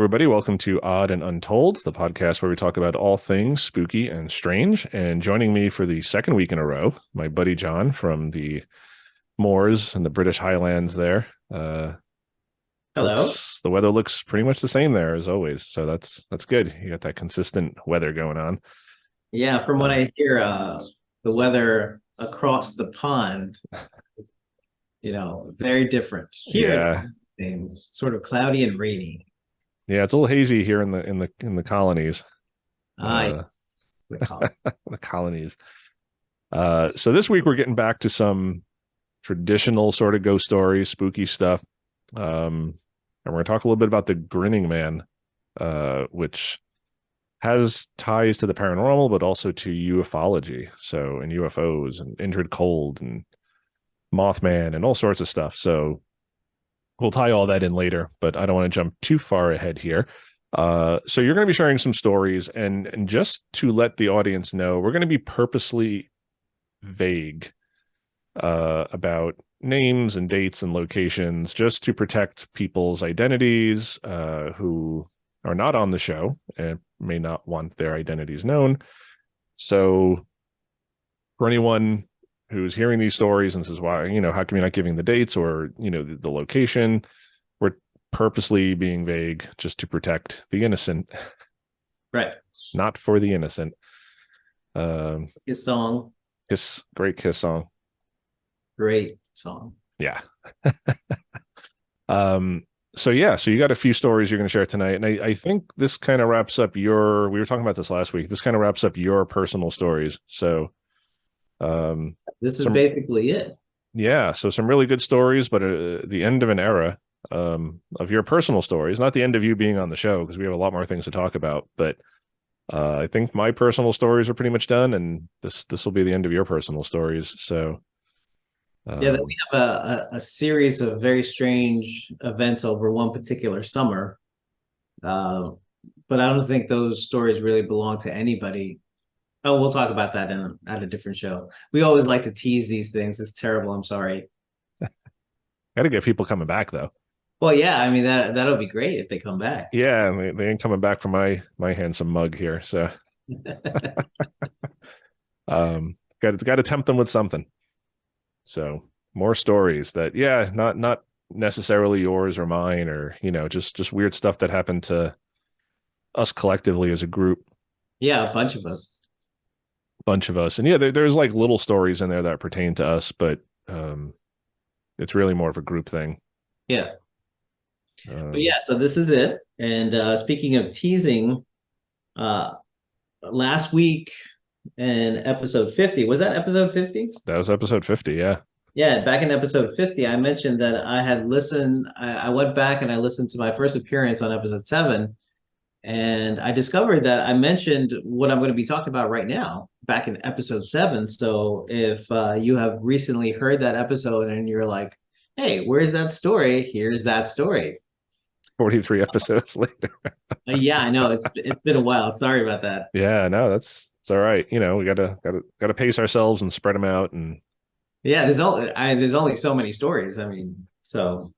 everybody. Welcome to Odd and Untold, the podcast where we talk about all things spooky and strange. And joining me for the second week in a row, my buddy John from the moors and the British Highlands there. Hello. The weather looks pretty much the same there as always. So that's good. You got that consistent weather going on. Yeah, from what I hear, the weather across the pond, very different. Here Yeah. it's sort of cloudy and rainy. Yeah, it's a little hazy here in the colonies. Yes, we call it. The colonies. So this week we're getting back to some traditional sort of ghost stories, spooky stuff. And we're going to talk a little bit about the Grinning Man, which has ties to the paranormal, but also to ufology. So, and UFOs and Indrid Cold and Mothman and all sorts of stuff. So we'll tie all that in later, but I don't want to jump too far ahead here. So you're going to be sharing some stories, and just to let the audience know, we're going to be purposely vague about names and dates and locations, just to protect people's identities who are not on the show and may not want their identities known. So for anyone who's hearing these stories and says, why, how come you're not giving the dates or, the location? We're purposely being vague just to protect the innocent. Right. Not for the innocent. His song. Great Kiss song. Great song. Yeah. So you got a few stories you're going to share tonight. And I think this kind of wraps up we were talking about this last week. This kind of wraps up your personal stories. So this is basically it. Yeah. So some really good stories, but the end of an era of your personal stories, not the end of you being on the show, because we have a lot more things to talk about. But I think my personal stories are pretty much done, and this will be the end of your personal stories. So then we have a series of very strange events over one particular summer. But I don't think those stories really belong to anybody. Oh, we'll talk about that at a different show. We always like to tease these things. It's terrible. I'm sorry. Got to get people coming back, though. Well, yeah, I mean that'll be great if they come back. Yeah, they ain't coming back from my handsome mug here. So got to tempt them with something. So more stories that, not necessarily yours or mine, or just weird stuff that happened to us collectively as a group. Yeah, a bunch of us. And there's like little stories in there that pertain to us, but it's really more of a group thing. Yeah. But yeah, so this is it. And speaking of teasing, last week in episode 50, was that episode 50? That was episode 50, yeah. Yeah, back in episode 50, I mentioned that I had listened, I went back and I listened to my first appearance on episode 7, and I discovered that I mentioned what I'm going to be talking about right now back in episode 7. So if you have recently heard that episode and you're like, hey, where's that story? Here's that story. 43 episodes later. Yeah, I know. It's been a while. Sorry about that. Yeah, no, it's all right. We gotta pace ourselves and spread them out. And yeah, there's only so many stories. I mean, so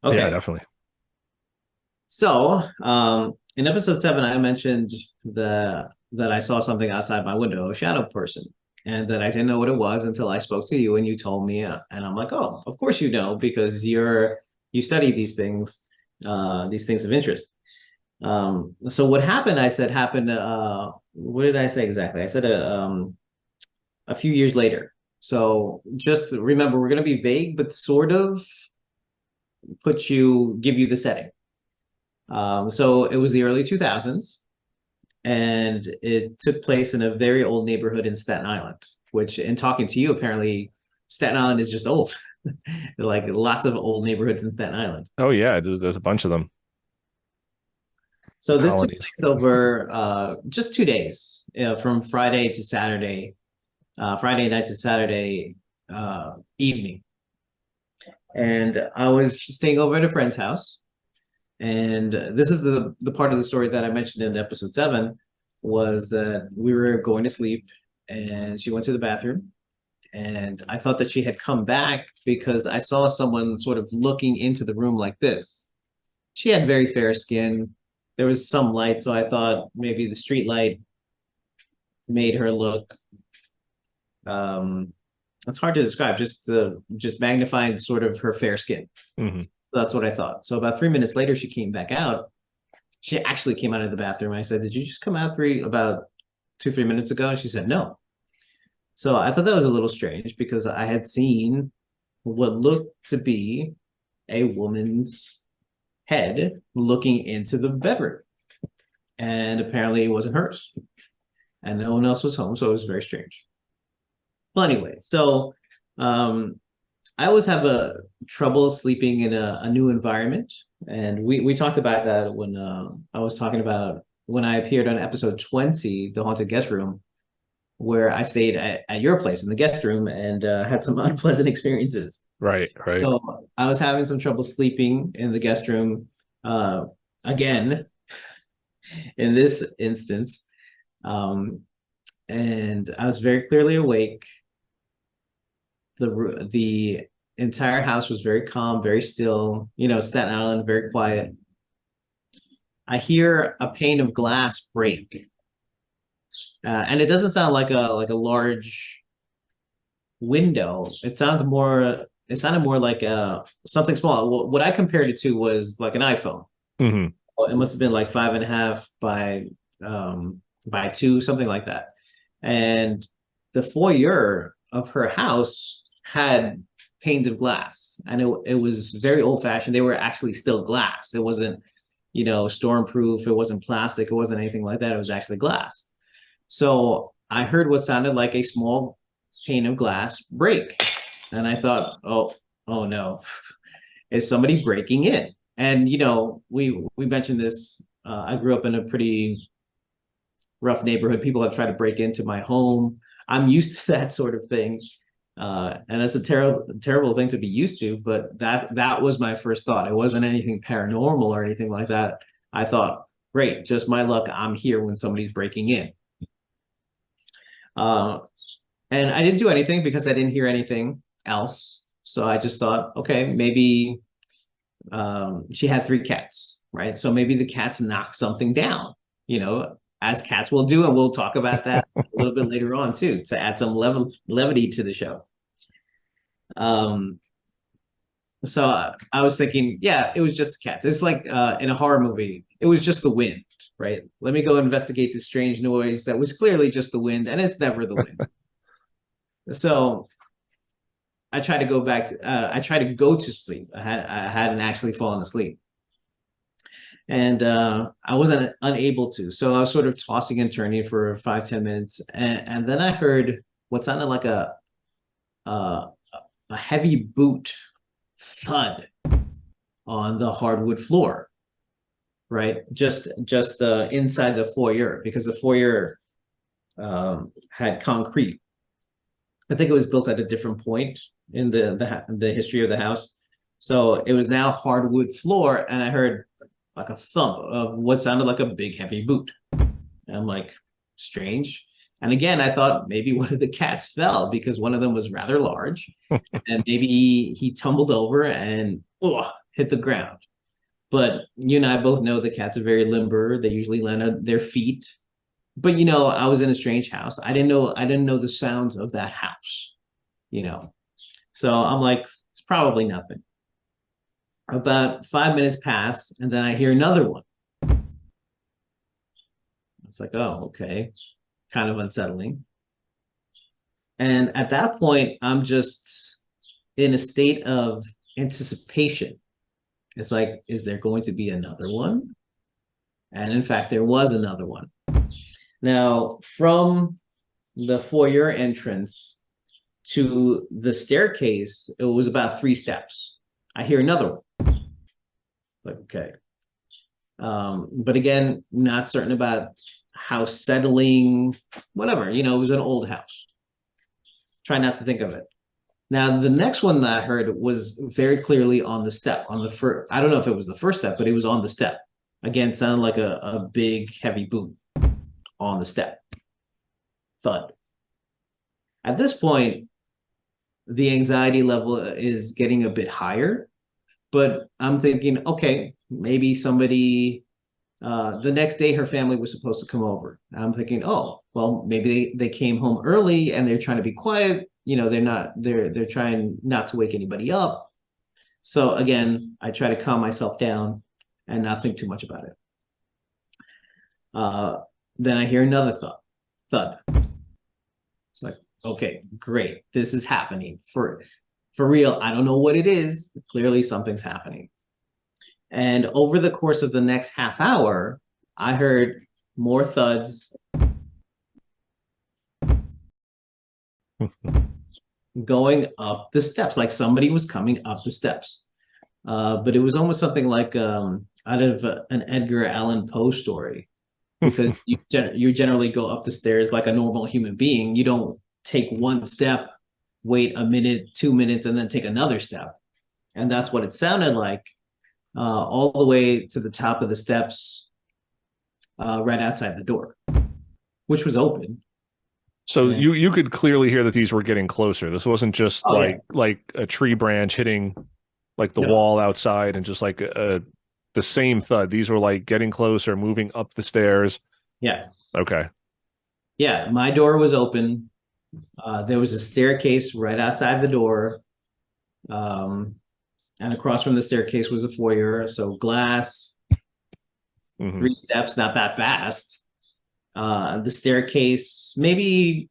okay. Yeah, definitely. So in episode 7, I mentioned that I saw something outside my window, a shadow person, and that I didn't know what it was until I spoke to you and you told me, and I'm like, oh, of course you know, because you study these things of interest. So what happened? I said happened. What did I say exactly? I said a few years later. So just remember, we're going to be vague, but sort of give you the setting. So it was the early 2000s, and it took place in a very old neighborhood in Staten Island, which, in talking to you, apparently Staten Island is just old. Like lots of old neighborhoods in Staten Island. Oh yeah, there's a bunch of them. So this took place over just 2 days, from Friday to Saturday, Friday night to Saturday evening. And I was staying over at a friend's house. And this is the part of the story that I mentioned in episode 7, was that we were going to sleep and she went to the bathroom. And I thought that she had come back because I saw someone sort of looking into the room like this. She had very fair skin. There was some light, so I thought maybe the street light made her look um it's hard to describe, just magnifying sort of her fair skin. Hmm. That's what I thought. So about 3 minutes later, she came back out. She actually came out of the bathroom. I said, "Did you just come out about 2, 3 minutes ago?" And she said, "No." So I thought that was a little strange because I had seen what looked to be a woman's head looking into the bedroom. And apparently it wasn't hers. And no one else was home. So it was very strange. Well, anyway, so um, I always have a trouble sleeping in a new environment. And we talked about that when I was talking about when I appeared on episode 20, The Haunted Guest Room, where I stayed at your place in the guest room and had some unpleasant experiences. Right, right. So I was having some trouble sleeping in the guest room again in this instance. Um, and I was very clearly awake. The entire house was very calm, very still. You know, Staten Island, very quiet. I hear a pane of glass break, and it doesn't sound like a large window. It sounds more. It sounded more like something small. What I compared it to was like an iPhone. Hmm. It must have been like 5.5 by 2, something like that. And the foyer of her house had panes of glass, and it was very old fashioned. They were actually still glass. It wasn't, stormproof. It wasn't plastic. It wasn't anything like that. It was actually glass. So I heard what sounded like a small pane of glass break, and I thought, oh no, is somebody breaking in? And we mentioned this. I grew up in a pretty rough neighborhood. People have tried to break into my home. I'm used to that sort of thing, and that's a terrible thing to be used to. But that was my first thought. It wasn't anything paranormal or anything like that. I thought, great, just my luck. I'm here when somebody's breaking in. Uh, and I didn't do anything because I didn't hear anything else. So I just thought, okay, maybe she had 3 cats, right? So maybe the cats knocked something down, as cats will do. And we'll talk about that a little bit later on too, to add some levity to the show. So I was thinking, yeah, it was just the cats. It's like in a horror movie, it was just the wind, right? Let me go investigate this strange noise that was clearly just the wind, and it's never the wind. So I tried to go back. I tried to go to sleep. I hadn't actually fallen asleep, and I wasn't unable to. So I was sort of tossing and turning for 5-10 minutes, and then I heard what sounded like a heavy boot thud on the hardwood floor, right? Just inside the foyer, because the foyer had concrete. I think it was built at a different point in the history of the house. So it was now hardwood floor, and I heard like a thump of what sounded like a big heavy boot. And I'm like, strange. And again, I thought maybe one of the cats fell because one of them was rather large, and maybe he tumbled over and hit the ground. But you and I both know the cats are very limber. They usually land on their feet. But I was in a strange house. I didn't know the sounds of that house. So I'm like, it's probably nothing. About 5 minutes pass, and then I hear another one. It's like, oh, okay, kind of unsettling. And at that point, I'm just in a state of anticipation. It's like, is there going to be another one? And in fact, there was another one. Now, from the foyer entrance to the staircase, it was about 3 steps. I hear another one. Like, okay. But again, not certain about house settling, whatever. It was an old house. Try not to think of it. Now, the next one that I heard was very clearly on the step, on the first. I don't know if it was the first step, but it was on the step. Again, sounded like a big, heavy boot on the step. Thud. At this point, the anxiety level is getting a bit higher, But I'm thinking, okay, maybe somebody the next day her family was supposed to come over. I'm thinking, oh, well, maybe they came home early and they're trying to be quiet. They're trying not to wake anybody up. So again, I try to calm myself down and not think too much about it. Then I hear another thud. It's like, okay, great. This is happening for real. I don't know what it is. Clearly something's happening. And over the course of the next half hour, I heard more thuds going up the steps, like somebody was coming up the steps. But it was almost something like out of an Edgar Allan Poe story, because you generally go up the stairs like a normal human being. You don't take one step, wait a minute, 2 minutes, and then take another step. And that's what it sounded like, all the way to the top of the steps, right outside the door, which was open. So And, you could clearly hear that these were getting closer. This wasn't just oh yeah, like a tree branch hitting like the no, wall outside and just like the same thud. These were like getting closer, moving up the stairs. yeah, Okay. yeah. My door was open. There was a staircase right outside the door. And across from the staircase was a foyer. So glass, Mm-hmm. 3 steps, not that fast. The staircase, maybe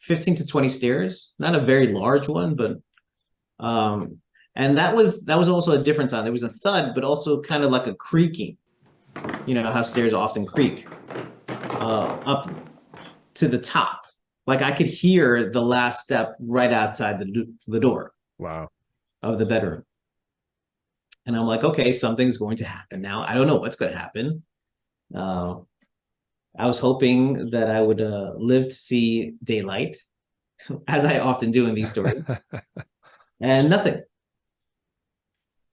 15 to 20 stairs, not a very large one, but and that was also a different sound. There was a thud, but also kind of like a creaking. You know how stairs often creak up to the top. Like I could hear the last step right outside the door Wow. of the bedroom. And I'm like, okay, something's going to happen now. I don't know what's going to happen. I was hoping that I would live to see daylight, as I often do in these stories, and nothing.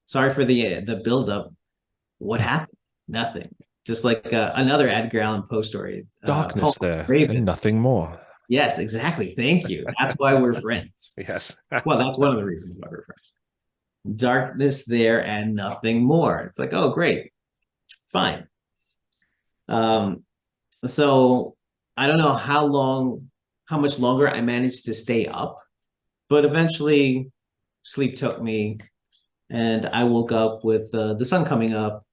Sorry for the buildup. What happened? Nothing. Just like another Edgar Allan Poe story. Darkness there Raven. and nothing more. Yes, exactly. Thank you. That's why we're friends. Yes. Well, that's one of the reasons why we're friends. Darkness there and nothing more. It's like, oh, great. Fine. So I don't know how much longer I managed to stay up, but eventually sleep took me and I woke up with the sun coming up,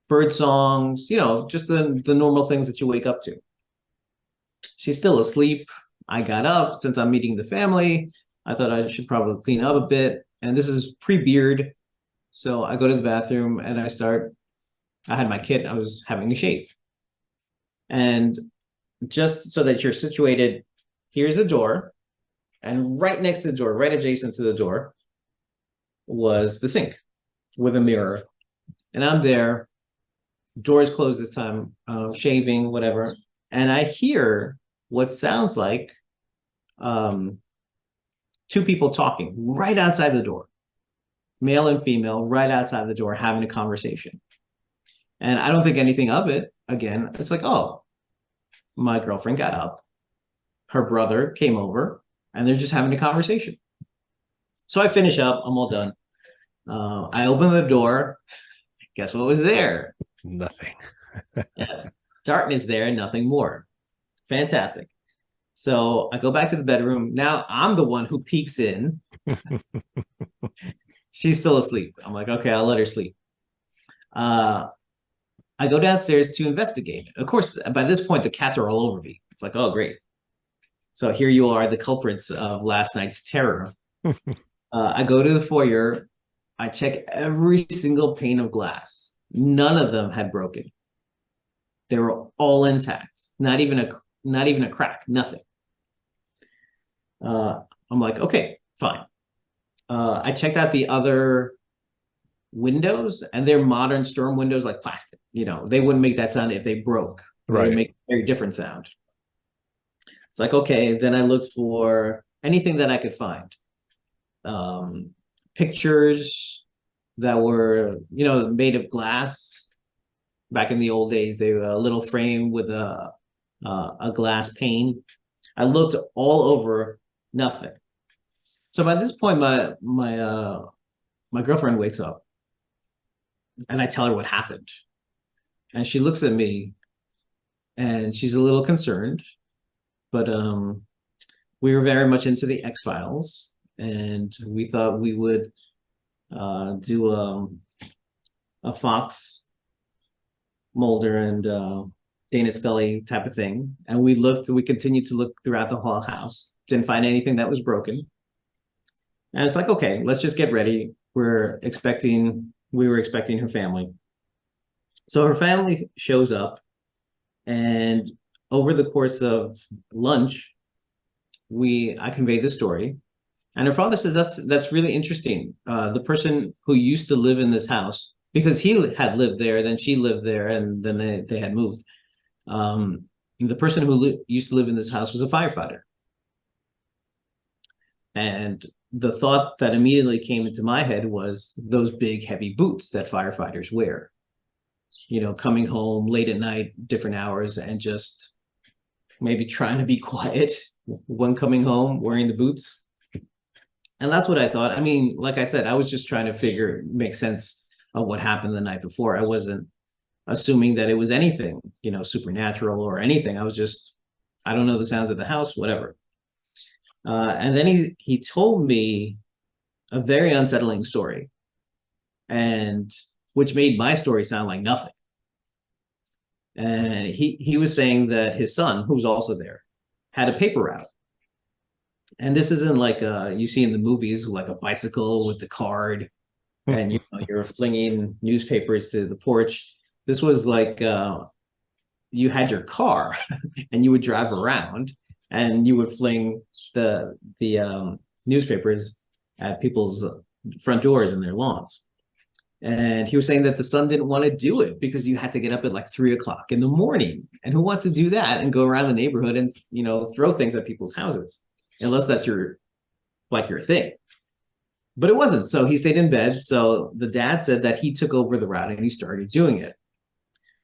bird songs, just the normal things that you wake up to. She's still asleep. I got up since I'm meeting the family. I thought I should probably clean up a bit. And this is pre-beard. So I go to the bathroom and I had my kit. I was having a shave. And just so that you're situated, here's the door. And right next to the door, right adjacent to the door, was the sink with a mirror. And I'm there, door's closed this time, shaving, whatever. And I hear what sounds like two people talking right outside the door, male and female, right outside the door, having a conversation. And I don't think anything of it. Again, it's like, oh, my girlfriend got up, her brother came over, and they're just having a conversation. So I finish up, I'm all done. I open the door. Guess what was there? Nothing. Yes, darkness there and nothing more. Fantastic. So I go back to the bedroom. Now I'm the one who peeks in. She's still asleep. I'm like, okay, I'll let her sleep. I go downstairs to investigate. Of course, by this point, the cats are all over me. It's like, oh, great. So here you are, the culprits of last night's terror. I go to the foyer. I check every single pane of glass. None of them had broken. They were all intact. Not even a crack. Nothing. I'm like, okay, fine. I checked out the other windows, and they're modern storm windows, like plastic. They wouldn't make that sound if they broke. They would make a very different sound. It's like, okay. Then I looked for anything that I could find. Pictures that were, made of glass. Back in the old days, they were a little frame with a glass pane. I looked all over, nothing. So by this point, my my girlfriend wakes up and I tell her what happened. And she looks at me and she's a little concerned, but we were very much into the X-Files, and we thought we would do a Fox Mulder and Dana Scully type of thing. And we continued to look throughout the whole house, didn't find anything that was broken. And it's like, okay, let's just get ready. We were expecting her family. So her family shows up, and over the course of lunch, I conveyed the story. And her father says, that's really interesting. The person who used to live in this house, because he had lived there, then she lived there, and then they had moved. The person who used to live in this house was a firefighter. And the thought that immediately came into my head was those big, heavy boots that firefighters wear. Coming home late at night, different hours, and just maybe trying to be quiet when coming home wearing the boots. And that's what I thought. I mean, like I said, I was just trying to make sense of what happened the night before. I wasn't assuming that it was anything, supernatural or anything. I don't know the sounds of the house, whatever. And then he told me a very unsettling story, and which made my story sound like nothing. And he was saying that his son, who was also there, had a paper route. And this isn't like you see in the movies, like a bicycle with the card, and you're flinging newspapers to the porch. This was like you had your car, and you would drive around, and you would fling the newspapers at people's front doors and their lawns. And he was saying that the son didn't want to do it because you had to get up at like 3 o'clock in the morning. And who wants to do that and go around the neighborhood and, throw things at people's houses, unless that's your thing. But it wasn't. So he stayed in bed. So the dad said that he took over the route and he started doing it.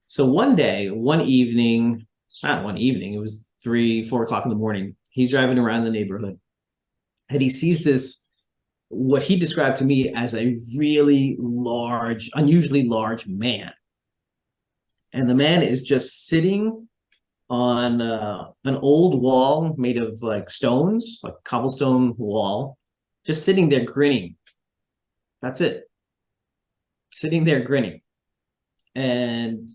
So one evening, it was 4 o'clock in the morning. He's driving around the neighborhood and he sees this, what he described to me as a really large, unusually large man. And the man is just sitting on an old wall made of like stones, like cobblestone wall, just sitting there grinning. That's it. Sitting there grinning. And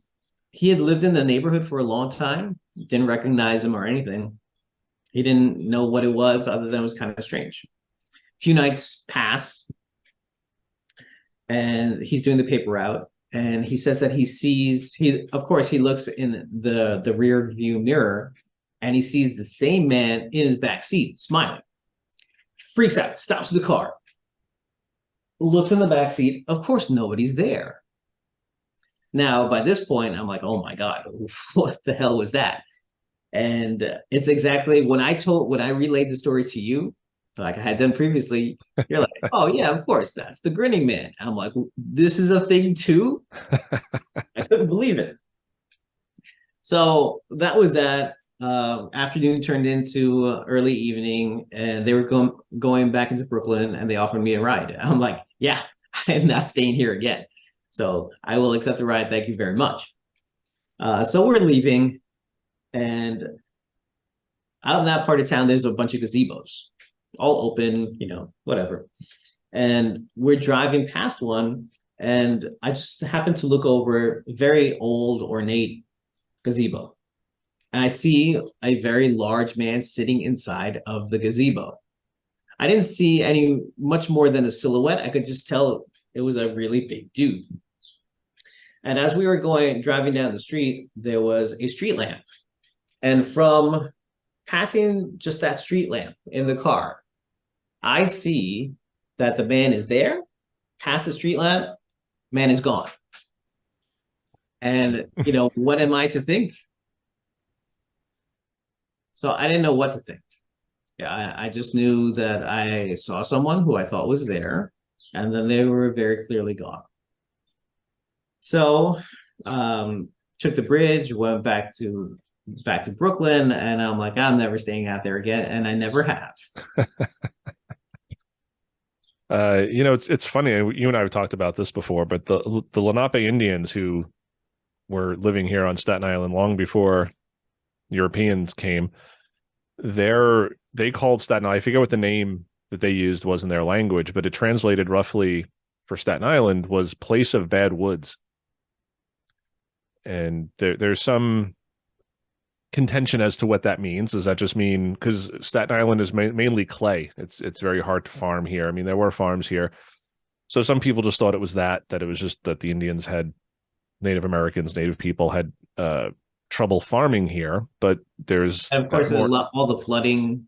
he had lived in the neighborhood for a long time, didn't recognize him or anything. He didn't know what it was other than it was kind of strange. Few nights pass and he's doing the paper route, and he says that of course he looks in the rear view mirror and he sees the same man in his back seat smiling. Freaks out, stops the car, looks in the back seat. Of course nobody's there. Now by this point I'm like, oh my god, what the hell was that? And it's exactly when I relayed the story to you, like I had done previously, you're like, oh yeah, of course, that's the Grinning Man. I'm like, this is a thing too? I couldn't believe it. So that was that. Afternoon turned into early evening, and they were going back into Brooklyn, and they offered me a ride. I'm like, yeah, I am not staying here again. So I will accept the ride. Thank you very much. So we're leaving, and out in that part of town, there's a bunch of gazebos, all open, whatever. And we're driving past one, and I just happened to look over a very old, ornate gazebo. And I see a very large man sitting inside of the gazebo. I didn't see much more than a silhouette. I could just tell it was a really big dude. And as we were driving down the street, there was a street lamp. And from passing just that street lamp in the car, I see that the man is there, past the street lamp, man is gone. And, what am I to think? So I didn't know what to think. Yeah, I just knew that I saw someone who I thought was there, and then they were very clearly gone. So took the bridge, went back to Brooklyn, and I'm like, I'm never staying out there again, and I never have. It's funny. You and I have talked about this before, but the Lenape Indians who were living here on Staten Island long before Europeans came, they called Staten Island. I forget what the name that they used was in their language, but it translated roughly for Staten Island was place of bad woods. And there's some contention as to what that means. Does that just mean because Staten Island is mainly clay? It's very hard to farm here. I mean, there were farms here, so some people just thought it was that it was just that the Indians had Native Americans, Native people had trouble farming here. But there's And of that course, more all the flooding.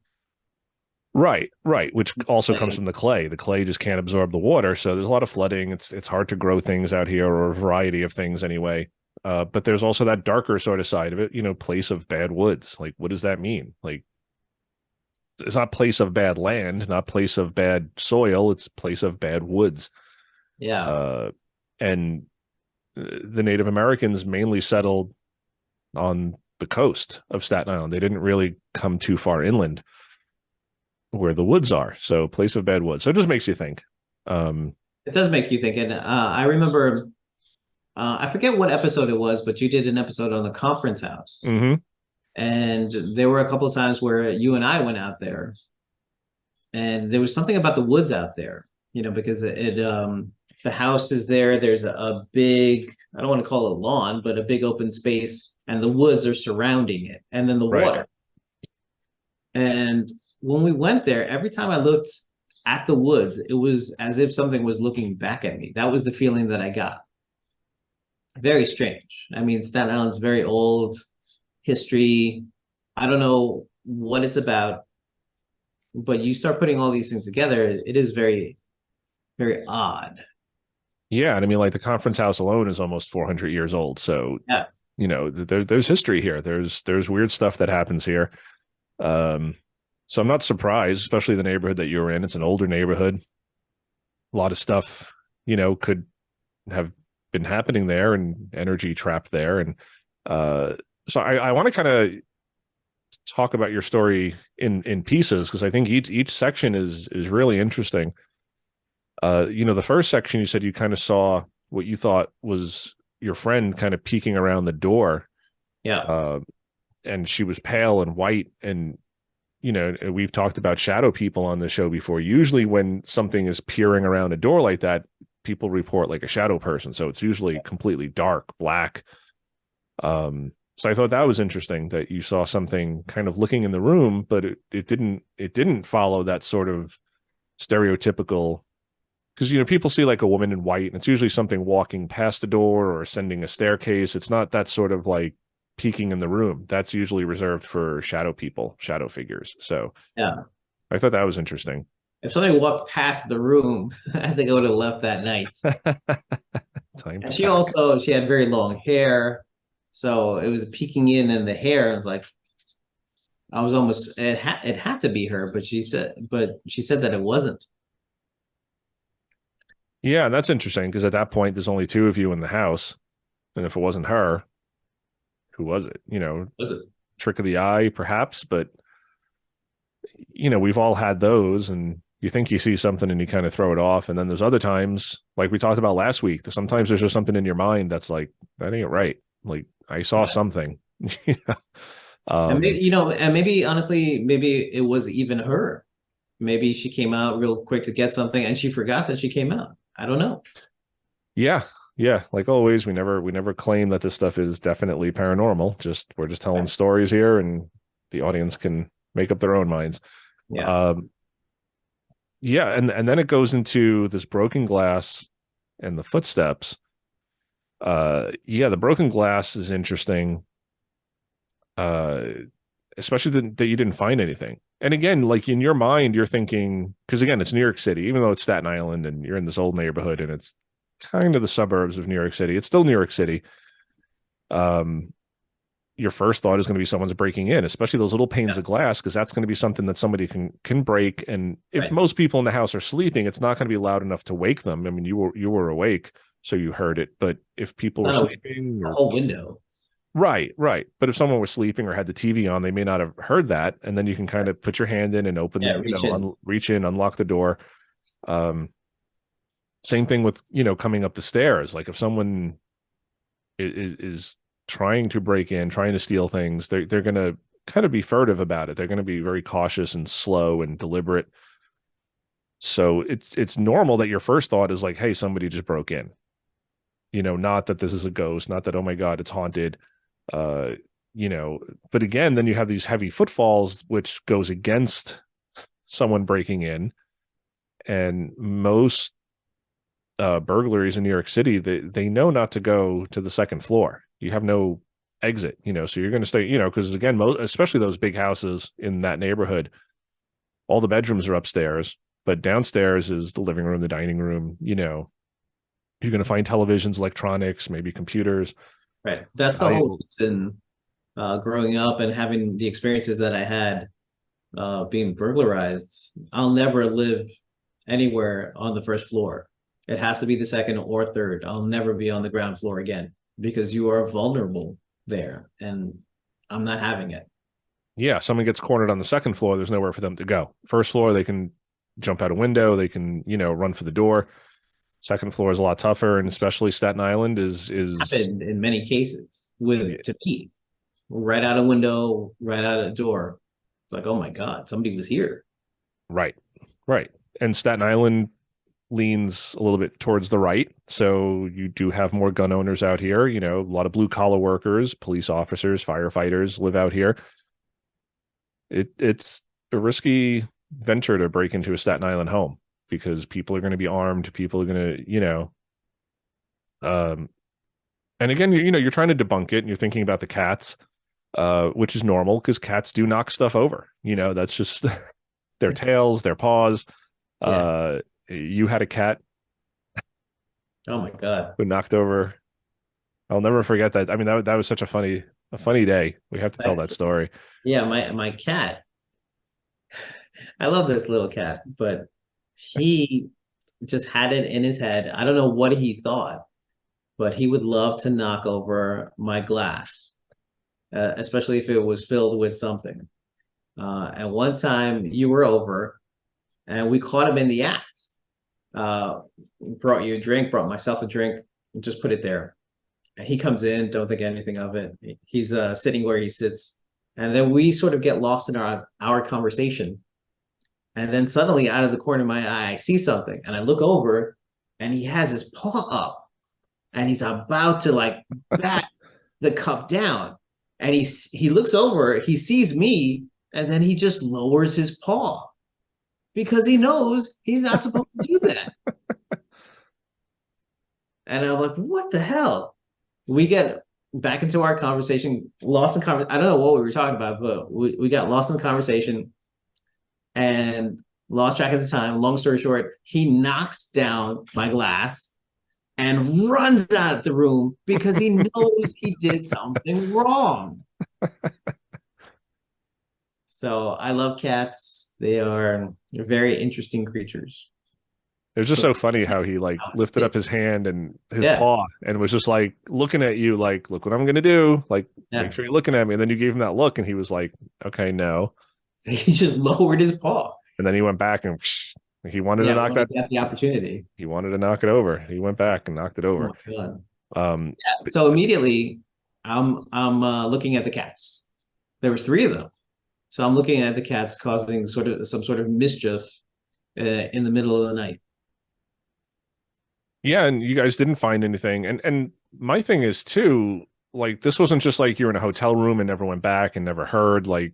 right, which also comes from the clay. The clay just can't absorb the water, so there's a lot of flooding. It's hard to grow things out here, or a variety of things anyway. But there's also that darker sort of side of it, place of bad woods. Like, what does that mean? Like, it's not place of bad land, not place of bad soil. It's place of bad woods. Yeah. And the Native Americans mainly settled on the coast of Staten Island. They didn't really come too far inland where the woods are. So, place of bad woods. So it just makes you think. It does make you think. And I remember, I forget what episode it was, but you did an episode on the conference house. Mm-hmm. And there were a couple of times where you and I went out there, and there was something about the woods out there, because the house is there. There's a big, I don't want to call it lawn, but a big open space, and the woods are surrounding it, and then the Right. water. And when we went there, every time I looked at the woods, it was as if something was looking back at me. That was the feeling that I got. Very strange. I mean, Staten Island's very old history. I don't know what it's about, but you start putting all these things together, it is very, very odd. Yeah, and I mean, like the conference house alone is almost 400 years old. So, Yeah. there's history here. There's weird stuff that happens here. So I'm not surprised, especially the neighborhood that you're in. It's an older neighborhood. A lot of stuff, could have been happening there, and energy trapped there. And so I want to kind of talk about your story in pieces, because I think each section is really interesting. The first section, you said you kind of saw what you thought was your friend kind of peeking around the door. Yeah. And she was pale and white. And, we've talked about shadow people on the show before. Usually when something is peering around a door like that, people report like a shadow person. So it's usually completely dark, black. So I thought that was interesting that you saw something kind of looking in the room, but it didn't follow that sort of stereotypical, because people see like a woman in white, and it's usually something walking past the door or ascending a staircase. It's not that sort of like peeking in the room. That's usually reserved for shadow people, shadow figures. So Yeah. I thought that was interesting. If somebody walked past the room, I think I would have left that night. Time And to she pack. she had very long hair. So it was peeking in the hair. I was like, I was almost, it had to be her, but she said that it wasn't. Yeah, that's interesting, because at that point there's only two of you in the house, and if it wasn't her, who was it? Was it? Trick of the eye, perhaps, but we've all had those, and you think you see something and you kind of throw it off, and then there's other times, like we talked about last week, sometimes there's just something in your mind that's like, that ain't right. Like, I saw something. And maybe honestly, maybe it was even her. Maybe she came out real quick to get something and she forgot that she came out. I don't know. Yeah, yeah. Like always, we never claim that this stuff is definitely paranormal. We're just telling stories here, and the audience can make up their own minds. Yeah. Yeah, and then it goes into this broken glass and the footsteps. Yeah, the broken glass is interesting. Especially that you didn't find anything. And again, like in your mind, you're thinking, because again, it's New York City, even though it's Staten Island and you're in this old neighborhood and it's kind of the suburbs of New York City, it's still New York City. Your first thought is going to be someone's breaking in, especially those little panes of glass, because that's going to be something that somebody can break. And if most people in the house are sleeping, it's not going to be loud enough to wake them. I mean, you were awake, so you heard it. But if people were sleeping, a whole window. Right. But if someone was sleeping or had the TV on, they may not have heard that. And then you can kind of put your hand in and open, reach in, unlock the door. Um, Same thing with, coming up the stairs. Like if someone is trying to break in, trying to steal things, they're going to kind of be furtive about it. They're going to be very cautious and slow and deliberate. So it's normal that your first thought is like, hey, somebody just broke in. Not that this is a ghost, not that, oh my God, it's haunted. Uh, but again, then you have these heavy footfalls, which goes against someone breaking in. And most burglaries in New York City, they know not to go to the second floor. You have no exit, so you're going to stay, because again, especially those big houses in that neighborhood, all the bedrooms are upstairs, but downstairs is the living room, the dining room, you're going to find televisions, electronics, maybe computers, Right. That's the whole valuables. reason growing up and having the experiences that I had being burglarized. I'll never live anywhere on the first floor. It has to be the second or third. I'll never be on the ground floor again because you are vulnerable there, and I'm not having it. Yeah, someone gets cornered on the second floor, there's nowhere for them to go. First floor, they can jump out a window, they can, run for the door. Second floor is a lot tougher, and especially Staten Island is Happened in many cases with to me, right out a window, right out a door. It's like, oh my God, somebody was here. right, right. And Staten Island leans a little bit towards the right, so you do have more gun owners out here. A lot of blue collar workers, police officers, firefighters live out here. It's a risky venture to break into a Staten Island home because people are going to be armed. People are going to, um, and again, you're trying to debunk it and you're thinking about the cats, which is normal because cats do knock stuff over. That's just their tails, their paws. Yeah. Uh, you had a cat Oh my God. who knocked over. I'll never forget that. I mean, that was such a funny day. We have to tell that story. Yeah, my cat. I love this little cat, but he just had it in his head. I don't know what he thought, but he would love to knock over my glass, especially if it was filled with something. And one time you were over and we caught him in the act. Brought you a drink, brought myself a drink, just put it there. And he comes in, don't think anything of it. He's sitting where he sits. And then we sort of get lost in our conversation. And then suddenly, out of the corner of my eye, I see something, and I look over, and he has his paw up, and he's about to like bat the cup down. And he looks over, he sees me, and then he just lowers his paw because he knows he's not supposed to do that. And I'm like, what the hell? We get back into our conversation, lost in conversation. I don't know what we were talking about, but we got lost in the conversation and lost track of the time. Long story short, he knocks down my glass and runs out of the room because he knows he did something wrong. So I love cats. They're very interesting creatures. It was just so funny how he like lifted up his hand and his Yeah, paw and was just like looking at you like, look what I'm gonna do. Like, make yeah. sure you're looking at me. And then you gave him that look and he was like, okay, no. He just lowered his paw. And then he went back and he wanted to Yeah, knock when he that. got the opportunity. He wanted to knock it over. He went back and knocked it Oh over. my God. Um, So immediately I'm looking at the cats. There was three of them. So I'm looking at the cats causing some sort of mischief in the middle of the night. yeah, and you guys didn't find anything. And my thing is too, like this wasn't just like you're in a hotel room and never went back and never heard. Like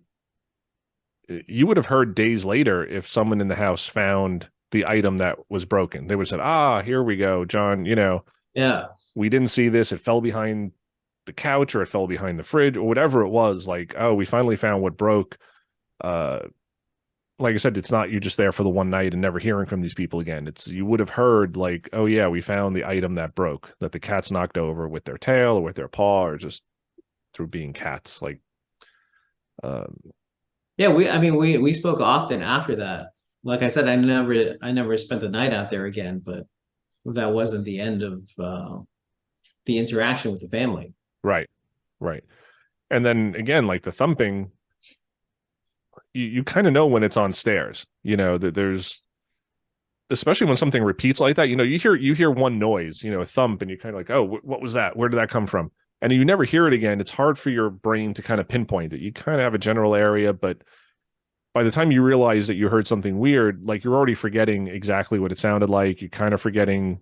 you would have heard days later if someone in the house found the item that was broken. They would have said, ah, here we go, John, Yeah. we didn't see this. It fell behind the couch or it fell behind the fridge or whatever it was. Like, oh, we finally found what broke. Uh, like I said, it's not you just there for the one night and never hearing from these people again. It's you would have heard like, oh yeah, we found the item that broke, that the cats knocked over with their tail or with their paw or just through being cats. Like, um, Yeah, we spoke often after that. Like I said, I never spent the night out there again, but that wasn't the end of the interaction with the family. right, right. And then again, like the thumping, you kind of know when it's on stairs. That especially when something repeats like that, you hear one noise, a thump, and you're kind of like, oh, what was that? Where did that come from? And you never hear it again. It's hard for your brain to kind of pinpoint it. You kind of have a general area, but by the time you realize that you heard something weird, like you're already forgetting exactly what it sounded like. You're kind of forgetting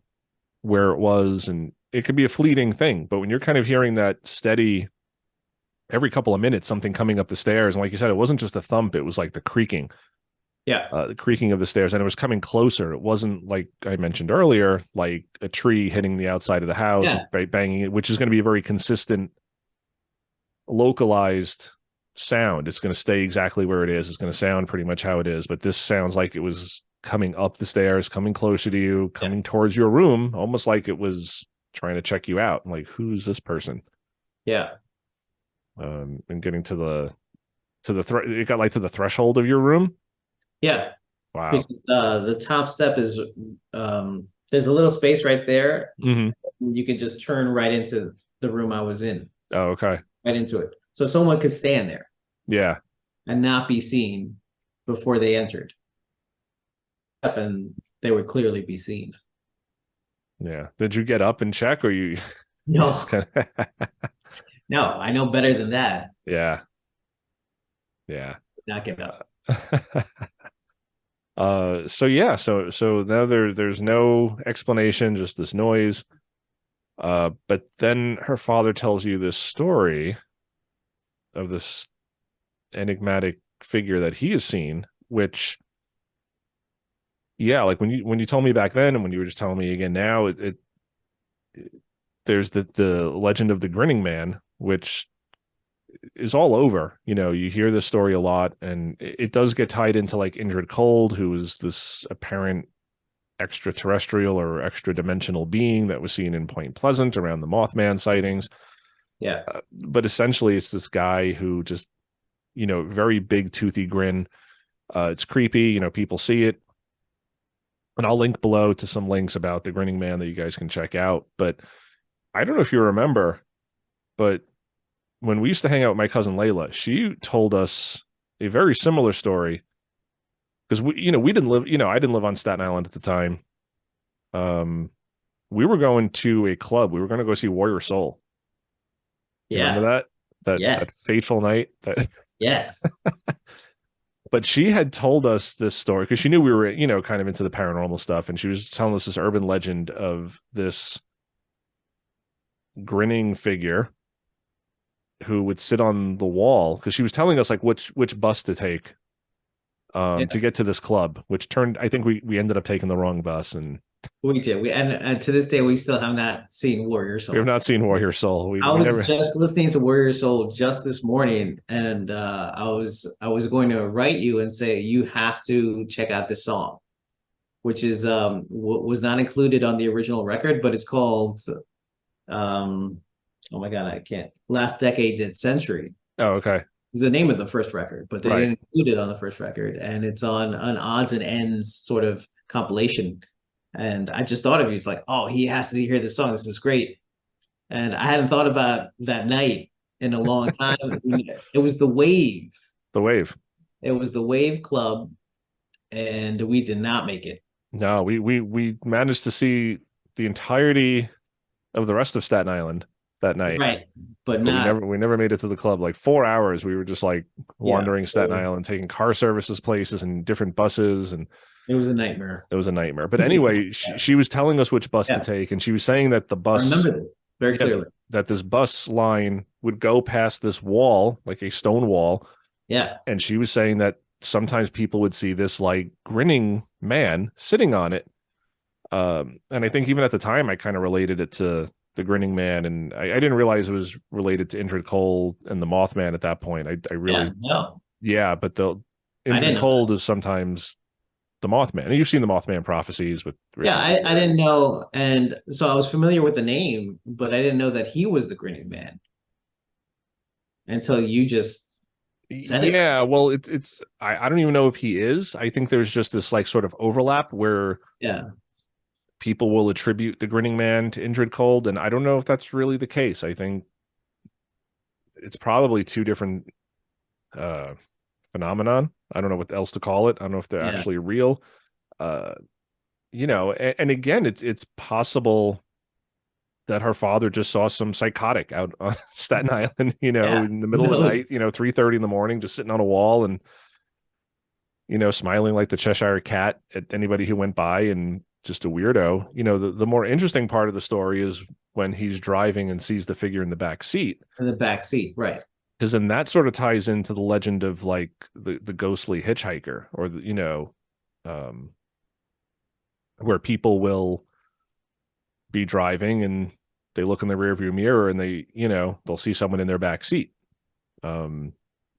where it was, and it could be a fleeting thing. But when you're kind of hearing that steady every couple of minutes, something coming up the stairs, and like you said, it wasn't just a thump, it was like Yeah. the creaking of the stairs, and it was coming closer. It wasn't like I mentioned earlier, like a tree hitting the outside of the house, Yeah. banging it, which is going to be a very consistent, localized sound. It's going to stay exactly where it is. It's going to sound pretty much how it is. But this sounds like it was coming up the stairs, coming closer to you, Yeah. coming towards your room, almost like it was trying to check you out. Like, who's this person? Yeah. And getting it got like to the threshold of your room. Yeah. Wow. Because the top step is there's a little space right there. Mm-hmm. You can just turn right into the room I was in, Oh, okay. right into it. So someone could stand there Yeah. and not be seen before they entered. And they would clearly be seen. Yeah. Did you get up and check, or you just No, kind of no, I know better than that. yeah. Yeah. Not get up. So yeah, so now there's no explanation, just this noise. But then her father tells you this story of this enigmatic figure that he has seen, which yeah, like when you told me back then and when you were just telling me again now, it there's the legend of the Grinning Man, which is all over. You hear this story a lot, and it does get tied into like Indrid Cold, who is this apparent extraterrestrial or extra dimensional being that was seen in Point Pleasant around the Mothman sightings. Yeah. But essentially, it's this guy who just, very big toothy grin. It's creepy. People see it. And I'll link below to some links about the Grinning Man that you guys can check out. But I don't know if you remember, but when we used to hang out with my cousin Layla, she told us a very similar story because we didn't live, I didn't live on Staten Island at the time. We were going to a club. We were going to go see Warrior Soul. You remember Yeah. that Yes. fateful night? Yes. But she had told us this story because she knew we were, kind of into the paranormal stuff, and she was telling us this urban legend of this grinning figure who would sit on the wall because she was telling us like which bus to take Yeah. to get to this club, which turned I think we ended up taking the wrong bus, and We did. And to this day we still have not seen Warrior we have Soul. not seen Warrior Soul. We I we was never. just listening to Warrior Soul just this morning, and I was going to write you and say you have to check out this song, which is was not included on the original record, but it's called oh my God, I can't. Last Decade and Century Oh, okay. is the name of the first record, but they Right. didn't include it on the first record, and it's on an odds and ends sort of compilation. And I just thought of you. It's like, oh, he has to hear this song. This is great. And I hadn't thought about that night in a long time. It was the Wave. The Wave. It was the Wave Club, and we did not make it. No, we managed to see the entirety of the rest of Staten Island that night. Right. But But not, we never made it to the club. Like 4 hours, we were just like yeah. wandering Staten Island, taking car services places and different buses, and It was a nightmare. it was a nightmare. But anyway, she was telling us which bus to Yeah. take, and she was saying that the I bus, remember this very yeah, clearly. that this bus line would go past this wall, like a stone wall, Yeah. and she was saying that sometimes people would see this like grinning man sitting on it. And I think even at the time, I kind of related it to the Grinning Man, and I didn't realize it was related to Indrid Cold and the Mothman at that point. I Yeah. really, No, yeah, but the I Indrid didn't know that. Cold is sometimes the Mothman. And you've seen the Mothman prophecies with Yeah, Richard I Gere. didn't know. And so I was familiar with the name, but I didn't know that he was the Grinning Man until you just said it. Yeah, well, I don't even know if he is. I think there's just this like sort of overlap where Yeah. people will attribute the Grinning Man to Indrid Cold, and I don't know if that's really the case. I think it's probably two different uh phenomenon. I don't know what else to call it. I don't know if they're Yeah. actually real. Uh and again, it's possible that her father just saw some psychotic out on Staten Island, Yeah, in the who middle of the knows? night, 3:30 in the morning, just sitting on a wall and, smiling like the Cheshire Cat at anybody who went by, and just a weirdo. The more interesting part of the story is when he's driving and sees the figure in the back seat, In the back seat, right? because then that sort of ties into the legend of like the ghostly hitchhiker, or um, where people will be driving and they look in the rearview mirror and they'll see someone in their back seat. Um,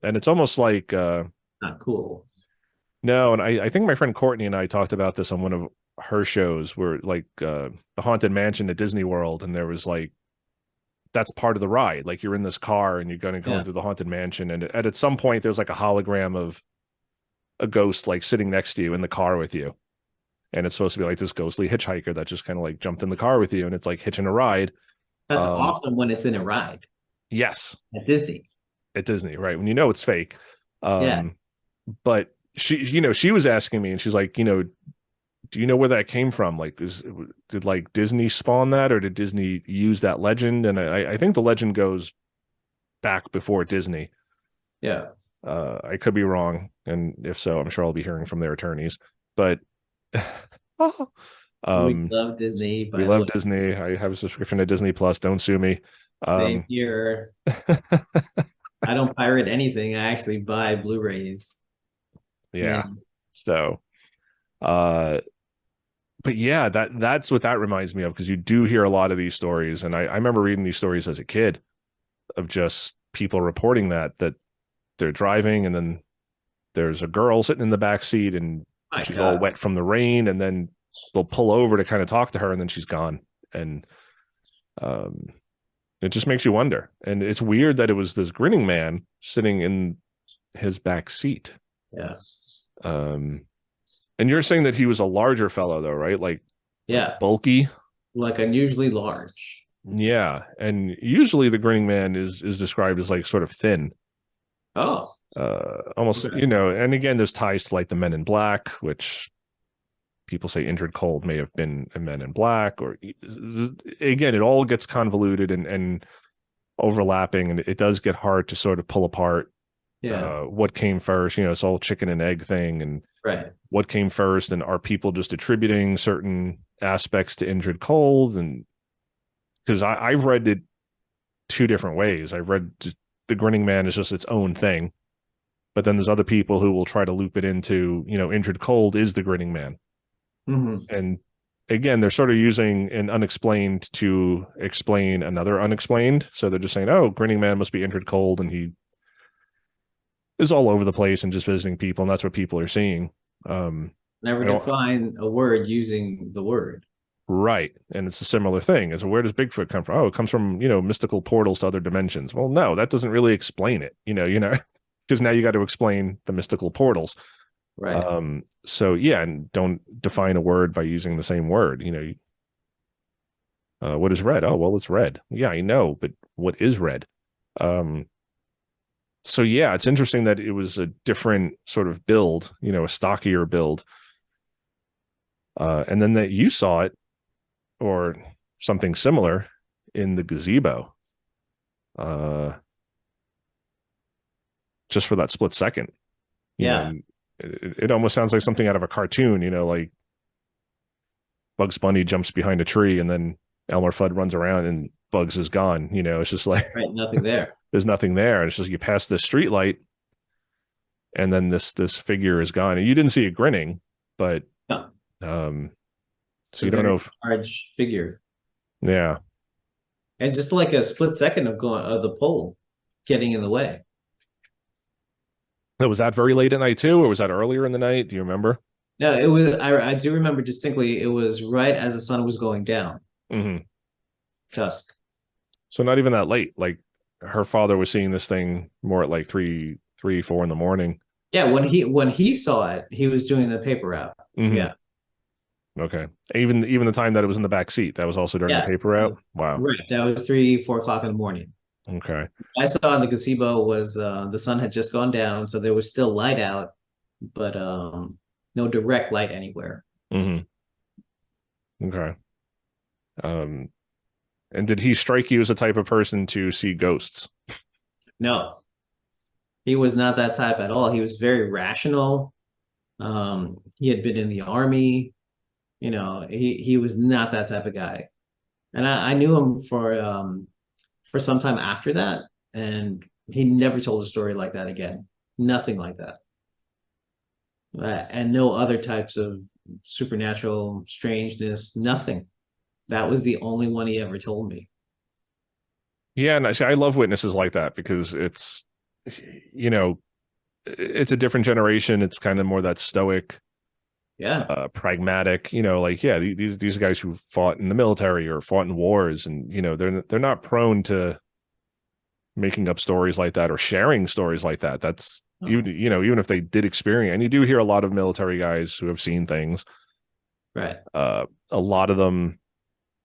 and it's almost like Not cool. no, and I think my friend Courtney and I talked about this on one of her shows, where like the Haunted Mansion at Disney World, and there was like that's part of the ride. Like you're in this car and you're going to go Yeah, into the Haunted Mansion, and at some point there's like a hologram of a ghost like sitting next to you in the car with you, and it's supposed to be like this ghostly hitchhiker that just kind of like jumped in the car with you, and it's like hitching a ride. that's Um, awesome when it's in a ride yes, at Disney. at Disney, right? When you know it's fake. Yeah, Um, but she was asking me, and she's like, do you know where that came from? Like, did like Disney spawn that, or did Disney use that legend? And I think the legend goes back before Disney. yeah. I could be wrong, and if so, I'm sure I'll be hearing from their attorneys. But We um, love Disney, we by the love way. Disney. I have a subscription to Disney Plus. Don't sue me. Same Um, here. I don't pirate anything. I actually buy Blu-rays. yeah. Man, So, uh, but yeah, that's what that reminds me of, because you do hear a lot of these stories, and I remember reading these stories as a kid of just people reporting that they're driving, and then there's a girl sitting in the back seat, and my she's all God. wet from the rain, and then they'll pull over to kind of talk to her, and then she's gone. And um, it just makes you wonder. And it's weird that it was this grinning man sitting in his back seat. Yeah. Um, and you're saying that he was a larger fellow, though, right? Like Yeah. bulky. Like unusually large. Yeah, and usually the grinning man is described as like sort of thin, Oh, almost, okay. and again, there's ties to like the Men in Black, which people say Injured Cold may have been a Men in Black, or again, it all gets convoluted and overlapping, and it does get hard to sort of pull apart Yeah. what came first. It's all chicken and egg thing, and Right. what came first, and are people just attributing certain aspects to Injured Cold? And because I've read it two different ways. I've read the Grinning Man is just its own thing, but then there's other people who will try to loop it into, Injured Cold is the Grinning Man. Hmm. And again, they're sort of using an unexplained to explain another unexplained. So they're just saying, oh, Grinning Man must be Injured Cold, and he is all over the place and just visiting people, and that's what people are seeing. Um, Never I don't define a word using the word. Right. And it's a similar thing. So where does Bigfoot come from? Oh, it comes from, mystical portals to other dimensions. Well, no, that doesn't really explain it, because now you got to explain the mystical portals. Right. So yeah, and don't define a word by using the same word. What is red? Oh, well, it's red. Yeah, I know, but what is red? Um, so yeah, it's interesting that it was a different sort of build, a stockier build. And then that you saw it, or something similar, in the gazebo, uh, just for that split second. You Yeah. know, it almost sounds like something out of a cartoon. Like Bugs Bunny jumps behind a tree, and then Elmer Fudd runs around, and Bugs is gone. It's just like Right. Nothing there. there's nothing there. It's just you pass this street light, and then this figure is gone. And you didn't see it grinning, but No. um, It's so a you don't know very if large figure. yeah. And just like a split second of going of the pole getting in the way. Was that very late at night too, or was that earlier in the night? Do you remember? No, it was I do remember distinctly it was right as the sun was going down, Mm-hmm. dusk. So not even that late. Like her father was seeing this thing more at like 4 in the morning. Yeah, when he saw it, he was doing the paper route. Mm-hmm. Yeah. Okay. Even the time that it was in the back seat, that was also during the Yeah. paper route. Wow. Right. That was 3, 4 o'clock in the morning. Okay. I saw in the gazebo was the sun had just gone down, so there was still light out, but no direct light anywhere. Mm-hmm. Okay. Um, and did he strike you as the type of person to see ghosts? No, he was not that type at all. He was very rational. He had been in the army. He was not that type of guy. And I knew him for some time after that, and he never told a story like that again. Nothing like that. And no other types of supernatural strangeness, nothing. That was the only one he ever told me. Yeah, and I love witnesses like that because you know, it's a different generation. It's kind of more that stoic, Yeah. pragmatic. Like yeah, these guys who fought in the military or fought in wars, and they're not prone to making up stories like that or sharing stories like that. That's Oh, even if they did experience, and you do hear a lot of military guys who have seen things. right. A lot of them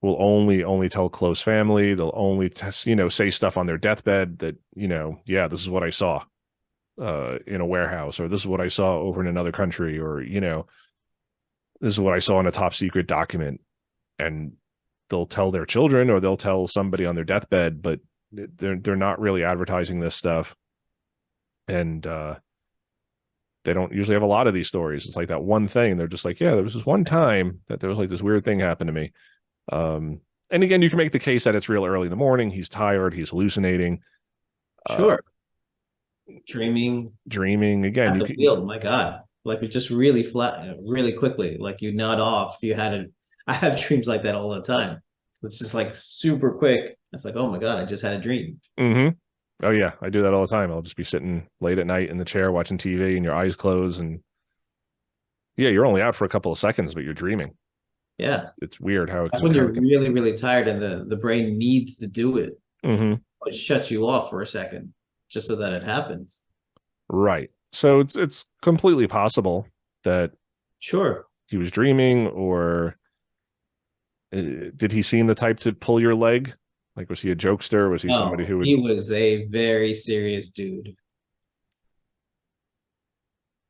will only tell close family. They'll only say stuff on their deathbed that yeah, this is what I saw in a warehouse, or this is what I saw over in another country, or this is what I saw in a top secret document. And they'll tell their children or they'll tell somebody on their deathbed, but they're not really advertising this stuff. And they don't usually have a lot of these stories. It's like that one thing. They're just like, yeah, there was this one time that there was like this weird thing happened to me. And again, you can make the case that it's real early in the morning. He's tired. He's hallucinating, uh, Sure. Dreaming dreaming. Again, at you the can, wheel. My God. Like it just really flat, really quickly. Like you nod off. I have dreams like that all the time. It's just like super quick. It's like, oh my God, I just had a dream. mm-hmm. Oh yeah, I do that all the time. I'll just be sitting late at night in the chair watching TV and your eyes close, and yeah, you're only out for a couple of seconds, but you're dreaming. Yeah. It's weird how it That's can when how you're it can. really, really tired and the brain needs to do it. Mm-hmm. It shuts you off for a second just so that it happens. Right. So it's completely possible that Sure. he was dreaming, or did he seem the type to pull your leg? Like, was he a jokester? Was he somebody No, who would? he was a very serious dude.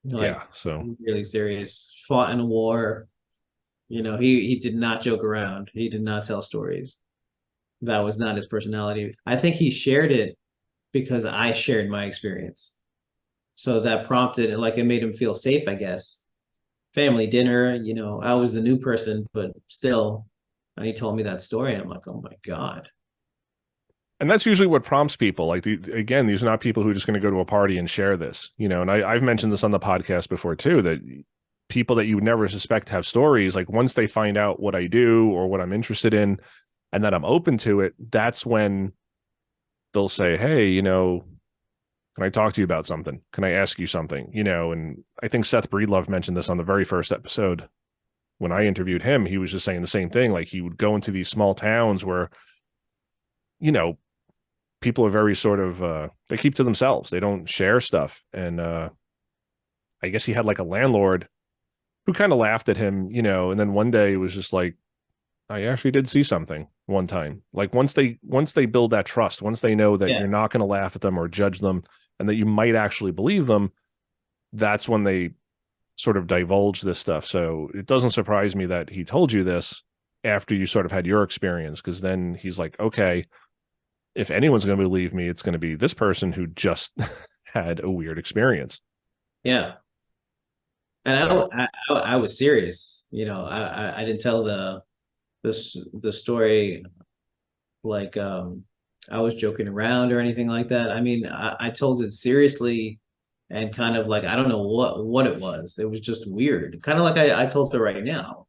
Like Yeah. So really serious. Fought in a war. He did not joke around. He did not tell stories. That was not his personality. I think he shared it because I shared my experience. So that prompted it, like it made him feel safe, I guess. Family dinner, I was the new person, but still, and he told me that story, and I'm like, oh my God. and that's usually what prompts people. Like again, these are not people who are just going to go to a party and share this. And I've mentioned this on the podcast before too, that people that you would never suspect have stories, like once they find out what I do or what I'm interested in and that I'm open to it, that's when they'll say, hey, can I talk to you about something? Can I ask you something? And I think Seth Breedlove mentioned this on the very first episode when I interviewed him. He was just saying the same thing. Like he would go into these small towns where, you know, people are very sort of they keep to themselves. They don't share stuff. And I guess he had like a landlord who kind of laughed at him, and then one day it was just like, I actually did see something one time. Like once they build that trust, once they know that Yeah. you're not going to laugh at them or judge them and that you might actually believe them, that's when they sort of divulge this stuff. So it doesn't surprise me that he told you this after you sort of had your experience, because then he's like, okay, if anyone's going to believe me, it's going to be this person who just had a weird experience. Yeah. And So I was serious. I didn't tell the story like I was joking around or anything like that. I mean, I told it seriously and kind of like I don't know what it was. It was just weird. Kind of like I told her right now.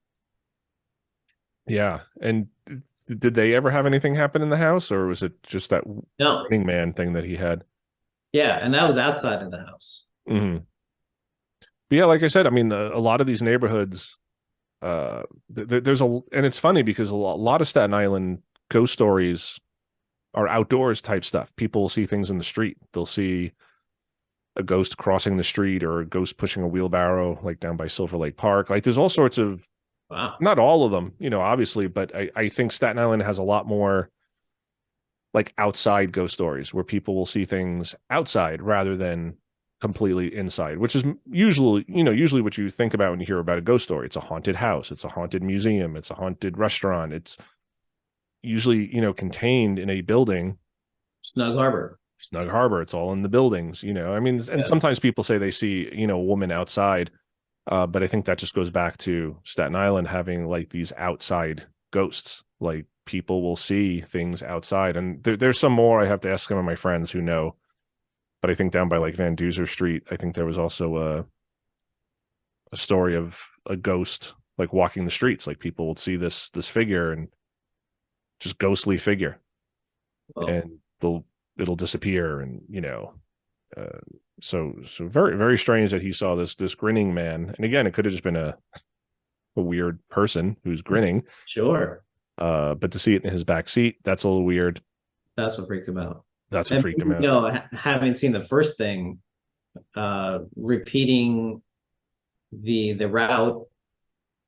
yeah. And did they ever have anything happen in the house, or was it just that No. Grinning Man thing that he had? Yeah, and that was outside of the house. Mm-hmm. But yeah, like I said, I mean, a lot of these neighborhoods, there's and it's funny because a lot of Staten Island ghost stories are outdoors type stuff. People will see things in the street. They'll see a ghost crossing the street or a ghost pushing a wheelbarrow, like down by Silver Lake Park. Like there's all sorts of, Wow. not all of them, obviously, but I think Staten Island has a lot more like outside ghost stories where people will see things outside rather than completely inside, which is usually, usually what you think about when you hear about a ghost story. It's a haunted house, it's a haunted museum, it's a haunted restaurant. It's usually, contained in a building. Snug Harbor. Snug Harbor, it's all in the buildings, I mean, and Yeah. sometimes people say they see, a woman outside. But I think that just goes back to Staten Island having like these outside ghosts. Like people will see things outside, and there's some more. I have to ask some of my friends who know. But I think down by like Van Duzer Street, I think there was also a story of a ghost like walking the streets. Like people would see this figure and just ghostly figure, Oh, and it'll disappear, and uh, so very very strange that he saw this grinning man. And again, it could have just been a weird person who's grinning. sure. But to see it in his back seat, that's a little weird. That's what freaked him out. That's what And freaked him out. having seen the first thing, repeating the route,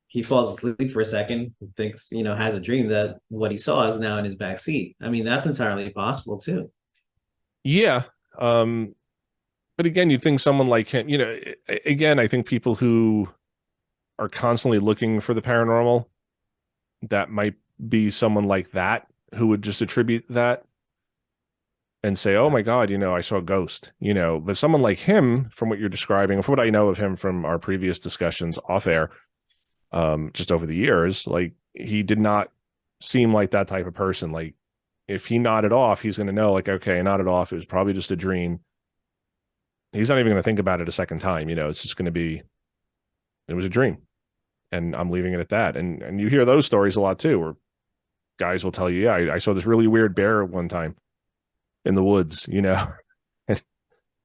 he falls asleep for a second, thinks, has a dream that what he saw is now in his back seat. I mean, that's entirely possible too. Yeah. But again, you think someone like him, again, I think people who are constantly looking for the paranormal, that might be someone like that who would just attribute that and say, oh my God, I saw a ghost, but someone like him, from what you're describing, from what I know of him from our previous discussions off air, just over the years, like he did not seem like that type of person. Like if he nodded off, he's going to know, like, okay, I nodded off. It was probably just a dream. He's not even going to think about it a second time. It's just going to be, it was a dream, and I'm leaving it at that. And you hear those stories a lot too, where guys will tell you, yeah, I saw this really weird bear one time in the woods,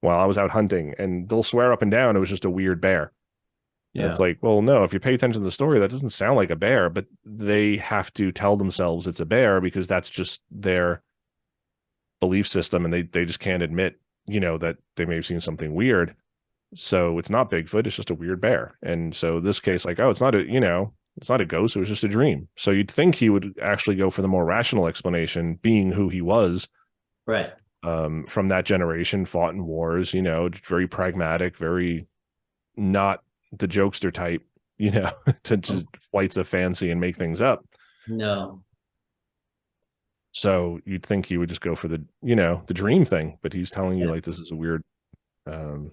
while I was out hunting, and they'll swear up and down it was just a weird bear. And it's Yeah. like, well, no, if you pay attention to the story, that doesn't sound like a bear, but they have to tell themselves it's a bear because that's just their belief system, and they just can't admit, that they may have seen something weird. So it's not Bigfoot, it's just a weird bear. And so this case, like, oh, it's not it's not a ghost, it was just a dream. So you'd think he would actually go for the more rational explanation, being who he was, Right. from that generation, fought in wars, very pragmatic, very not the jokester type, to just flights of fancy and make things up. No. So you'd think he would just go for the dream thing, but he's telling you like this is a weird, um,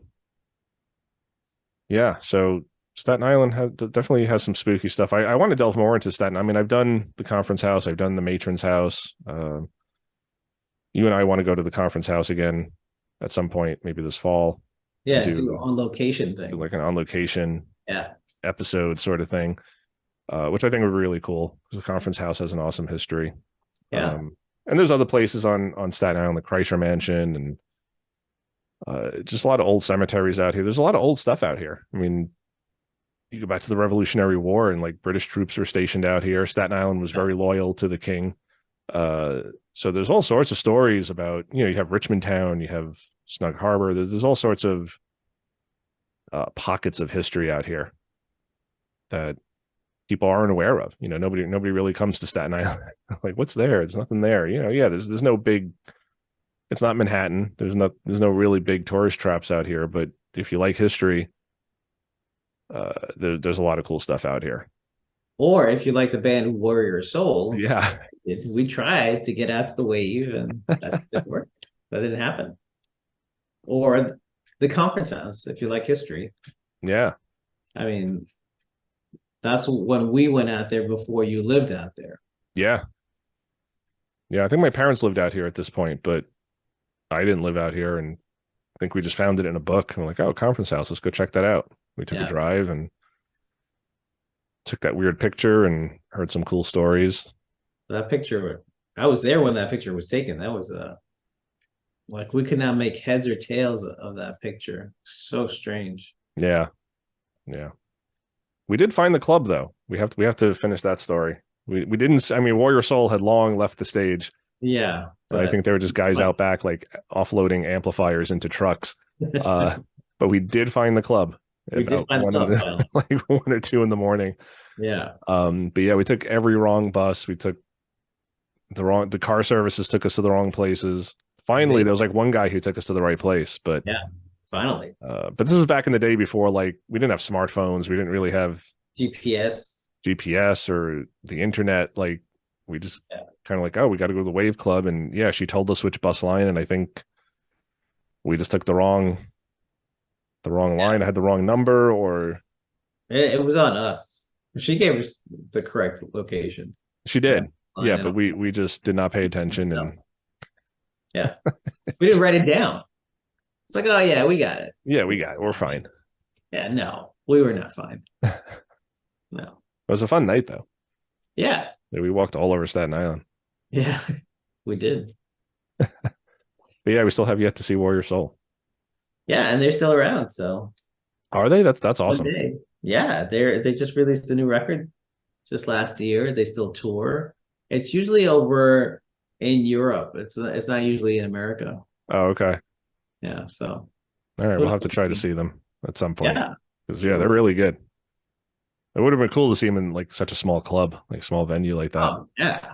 yeah. So Staten Island definitely has some spooky stuff. I want to delve more into Staten. I mean, I've done the conference house, I've done the matron's house. You and I want to go to the conference house again at some point, maybe this fall, and Yeah, do do on location do thing. like an on location Yeah. episode sort of thing, which I think would be really cool because the conference house has an awesome history. Yeah. And there's other places on Staten Island, the Kreischer Mansion, and just a lot of old cemeteries out here. There's a lot of old stuff out here. I mean, you go back to the Revolutionary War, and like British troops were stationed out here. Staten Island was very loyal to the king. So there's all sorts of stories about, you have Richmond Town, you have Snug Harbor. There's all sorts of pockets of history out here that people aren't aware of. Nobody really comes to Staten Island. Like, what's there? There's nothing there. Yeah, there's no big. It's not Manhattan. There's no really big tourist traps out here. But if you like history, there's a lot of cool stuff out here. Or if you like the band Warrior Soul, Yeah, we tried to get out to the wave and that didn't work. That didn't happen. Or the conference house, if you like history. yeah, I mean, that's when we went out there before you lived out there. yeah, yeah. I think my parents lived out here at this point, but I didn't live out here, and I think we just found it in a book. I'm like, oh, conference house, let's go check that out. We took a Yeah. drive and took that weird picture and heard some cool stories. That picture, I was there when that picture was taken. That was like we could not make heads or tails of that picture. So strange. Yeah, yeah. We did find the club though. We have to finish that story. We didn't. I mean, Warrior Soul had long left the stage. Yeah. And I But think they were just guys out back, like offloading amplifiers into trucks. But we did find the club we did about find one the in club the finally. like 1 or 2 in the morning. Yeah. But yeah, we took every wrong bus. We took the car services took us to the wrong places. Finally, there was like one guy who took us to the right place, but Yeah. Finally. But this was back in the day before, like, we didn't have smartphones. We didn't really have GPS. GPS or the internet. Like, we just Yeah. kind of like, oh, we got to go to the Wave Club. And yeah, she told us which bus line. And I think we just took the wrong line. I had the wrong number, or It was on us. She gave us the correct location. she Yeah. did. Yeah, but we just did not pay attention. And yeah, we didn't write it down. It's like, oh yeah, we got it. yeah, we got it. We're fine. Yeah, no, we were not fine. No. It was a fun night, though. Yeah, We walked all over Staten Island. yeah, we did. But yeah, we still have yet to see Warrior Soul. Yeah, and they're still around. So Are they? That's one awesome. day, yeah, they just released a new record just last year. They still tour. It's usually over in Europe. It's not usually in America. Oh, okay. Yeah, so All right, we'll have to try to see them at some point. yeah, Because yeah, they're really good. It would have been cool to see them in like such a small club, like small venue like that yeah,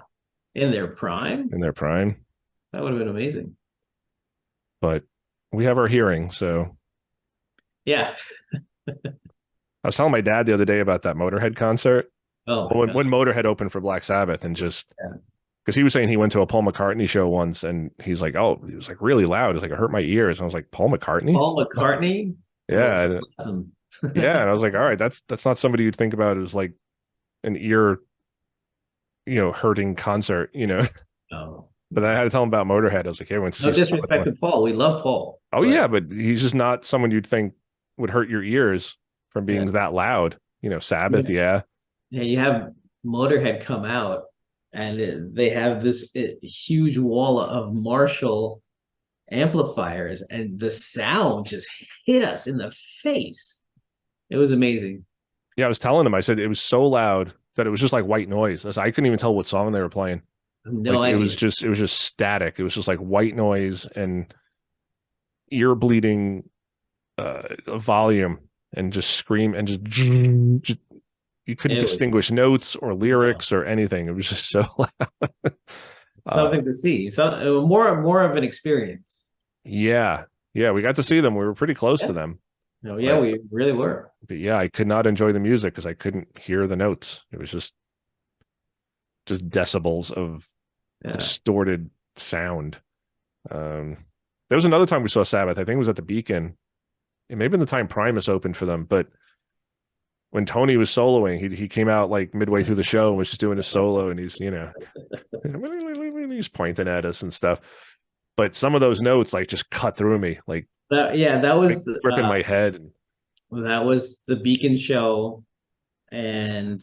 in their prime, in their prime. that would have been amazing. But we have our hearing, so Yeah. I was telling my dad the other day about that Motorhead concert. Oh my When God. Motorhead opened for Black Sabbath, and just Yeah. because he was saying he went to a Paul McCartney show once, and he's like, "Oh, it was like really loud. It's like it hurt my ears." And I was like, "Paul McCartney?" Paul McCartney. Yeah, Awesome. yeah. And I was like, "All right, that's not somebody you'd think about as like an ear, hurting concert, No, But I had to tell him about Motorhead. I was like, "Hey, I went to no see Sabbath." disrespect to Paul. We love Paul. Oh But yeah, but he's just not someone you'd think would hurt your ears from being yeah, that loud. Sabbath, yeah. yeah, you have Motorhead come out, and they have this huge wall of Marshall amplifiers, and the sound just hit us in the face. It was amazing. Yeah, I was telling him, I said it was so loud that it was just like white noise. I couldn't even tell what song they were playing. No Like idea. it was just static. It was just like white noise and ear bleeding volume and just scream and just you couldn't It was distinguish notes or lyrics or anything. It was just so loud. something to see. So more of an experience. Yeah. Yeah, we got to see them. We were pretty close Yeah. to them. No, yeah, we really were. But yeah, I could not enjoy the music because I couldn't hear the notes. It was just decibels of Yeah. distorted sound. There was another time we saw Sabbath. I think it was at the Beacon. It may have been the time Primus opened for them, but when Tony was soloing, he came out like midway through the show and was just doing his solo, and he's he's pointing at us and stuff. But some of those notes like just cut through me, like That was gripping my head. that was the Beacon show, and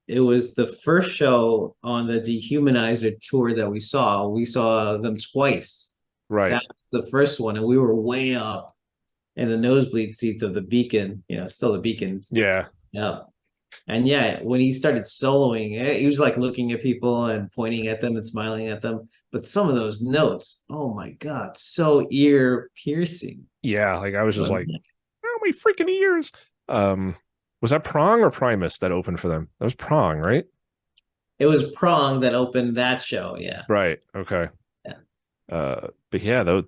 it was the first show on the Dehumanizer tour that we saw. We saw them twice. Right. That's the first one, and we were way up in the nosebleed seats of the Beacon. Still the Beacon. Yeah. Yeah. And yeah, when he started soloing, he was like looking at people and pointing at them and smiling at them. But some of those notes, oh my God, so ear piercing. Yeah. Like I was just like, oh, my freaking ears. Was that Prong or Primus that opened for them? That was Prong, right? It was Prong that opened that show. Yeah. Right. Okay. Yeah. But yeah, though,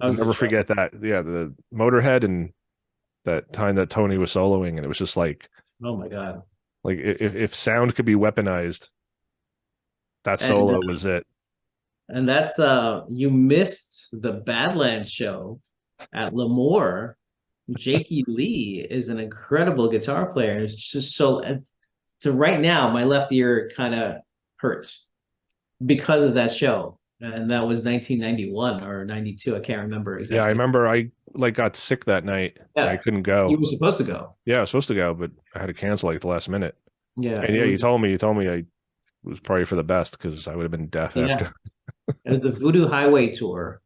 I'll never forget that. Yeah, the Motorhead and that time that Tony was soloing, and it was just like, oh my God. like if sound could be weaponized, that solo was it. And that's you missed the Badlands show at Lemoore. Jakey Lee is an incredible guitar player. It's just so right now, my left ear kind of hurts because of that show. And that was 1991 or 92. I can't remember exactly. Yeah, I remember I like got sick that night. Yeah. I couldn't go. You were supposed to go. Yeah, I was supposed to go, but I had to cancel like the last minute. Yeah. And yeah, you told me it was probably for the best because I would have been deaf after. It was the Voodoo Highway tour.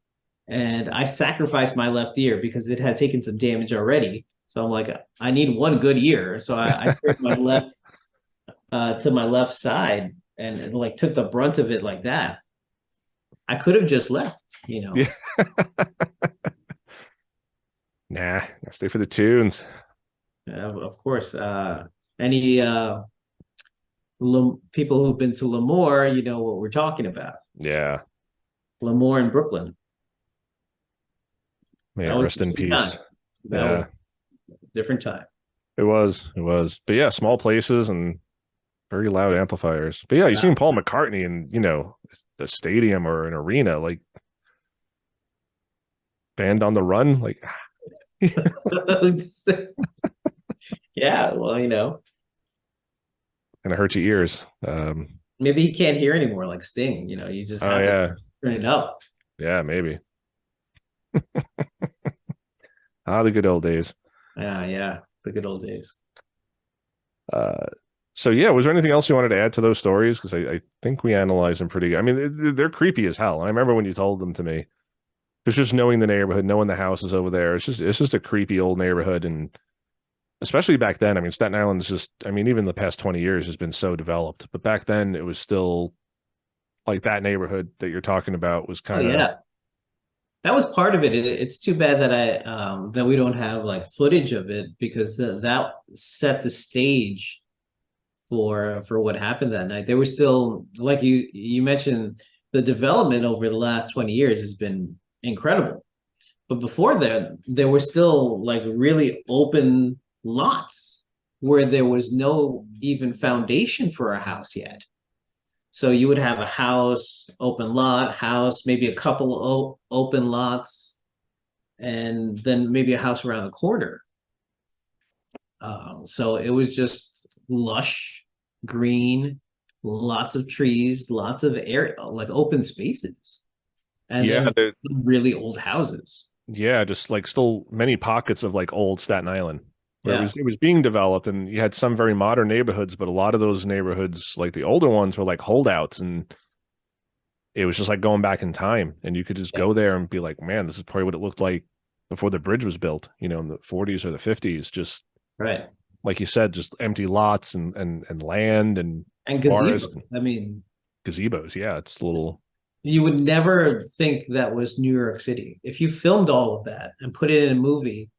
And I sacrificed my left ear because it had taken some damage already. So I'm like, I need one good ear. So I turned my left to my left side and like took the brunt of it like that. I could have just left, Yeah. Nah, I stay for the tunes. Of course. Any people who've been to Lemoore, you know what we're talking about. Yeah. Lemoore in Brooklyn. May That it was rest a in different time. peace. That was Yeah, a different time. it was. But yeah, small places and very loud amplifiers. But yeah, you seen Paul McCartney in, the stadium or an arena, like Band on the Run, like Yeah, well, gonna hurt your ears. maybe he can't hear anymore like Sting, you just Oh have to yeah, turn it up. yeah, maybe. Ah, the good old days. Yeah, yeah, the good old days. Uh, so yeah, was there anything else you wanted to add to those stories? Because I think we analyzed them pretty good. I mean, they're creepy as hell. And I remember when you told them to me. It's just knowing the neighborhood, knowing the houses over there. It's just a creepy old neighborhood, and especially back then. I mean, Staten Island is just. I mean, even the past 20 years has been so developed, but back then it was still like that neighborhood that you're talking about was Oh kind of. yeah, that was part of it. It's too bad that that we don't have like footage of it because that set the stage for what happened that night. They were still like you mentioned the development over the last 20 years has been incredible. But before that, there were still like really open lots where there was no even foundation for a house yet. So you would have a house, open lot, house, maybe a couple open lots, and then maybe a house around the corner. So it was just lush, green, lots of trees, lots of area, like open spaces, and Yeah, then really old houses. yeah, just like still many pockets of like old Staten Island where it Yeah, was it was being developed, and you had some very modern neighborhoods, but a lot of those neighborhoods, like the older ones, were like holdouts, and it was just like going back in time, and you could just yeah, go there and be like, man, this is probably what it looked like before the bridge was built, in the 40s or the 50s. Just right. like you said, just empty lots and land and And forest gazebo. and I mean, gazebos. Yeah, it's a little. you would never think that was New York City. If you filmed all of that and put it in a movie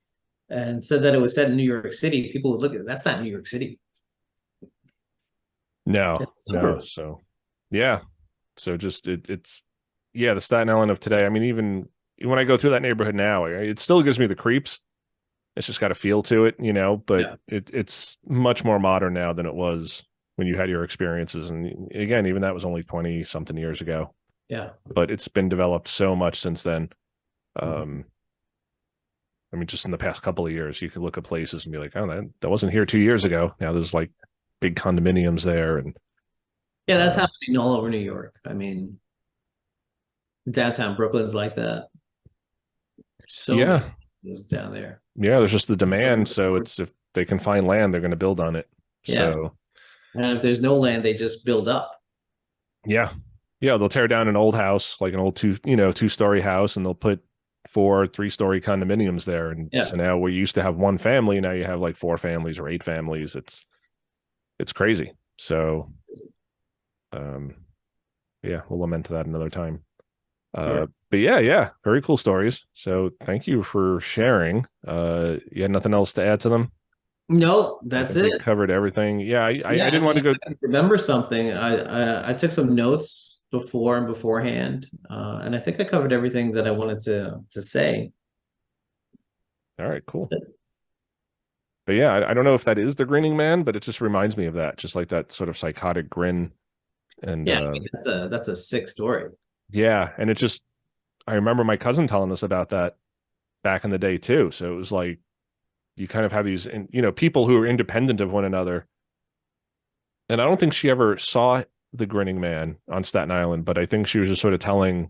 and said that it was set in New York City, people would look at it. That's not New York City. No, It's no. suburb. So yeah, so just it's yeah, the Staten Island of today. I mean, even when I go through that neighborhood now, it still gives me the creeps. It's just got a feel to it, but Yeah, it's much more modern now than it was when you had your experiences. And again, even that was only 20 something years ago, yeah. but it's been developed so much since then. Mhm. Um, I mean, just in the past couple of years, you could look at places and be like, oh, that wasn't here 2 years ago. Now there's like big condominiums there. And Yeah, that's uh, happening all over New York. I mean, downtown Brooklyn's like that. So many yeah, those down there. yeah, there's just the demand. So it's if they can find land, they're going to build on it. Yeah. So And if there's no land, they just build up. yeah. Yeah, they'll tear down an old house, like an old 2-story house, and they'll put 4 3-story condominiums there. And Yeah. so now we used to have one family, now you have like 4 families or 8 families. It's crazy. So um yeah, we'll lament that another time. Sure. But yeah, yeah, very cool stories. So thank you for sharing. You had nothing else to add to them? No, I that's think we it. covered everything. Yeah, I Yeah, I didn't want mean, to go. I remember something. I took some notes before and beforehand, and I think I covered everything that I wanted to say. All right, cool. But yeah, I don't know if that is the grinning man, but it just reminds me of that, just like that sort of psychotic grin. And Yeah, I mean, that's a sick story. yeah, and it just I remember my cousin telling us about that back in the day too. So it was like you kind of have these, people who are independent of one another. And I don't think she ever saw the grinning man on Staten Island, but I think she was just sort of telling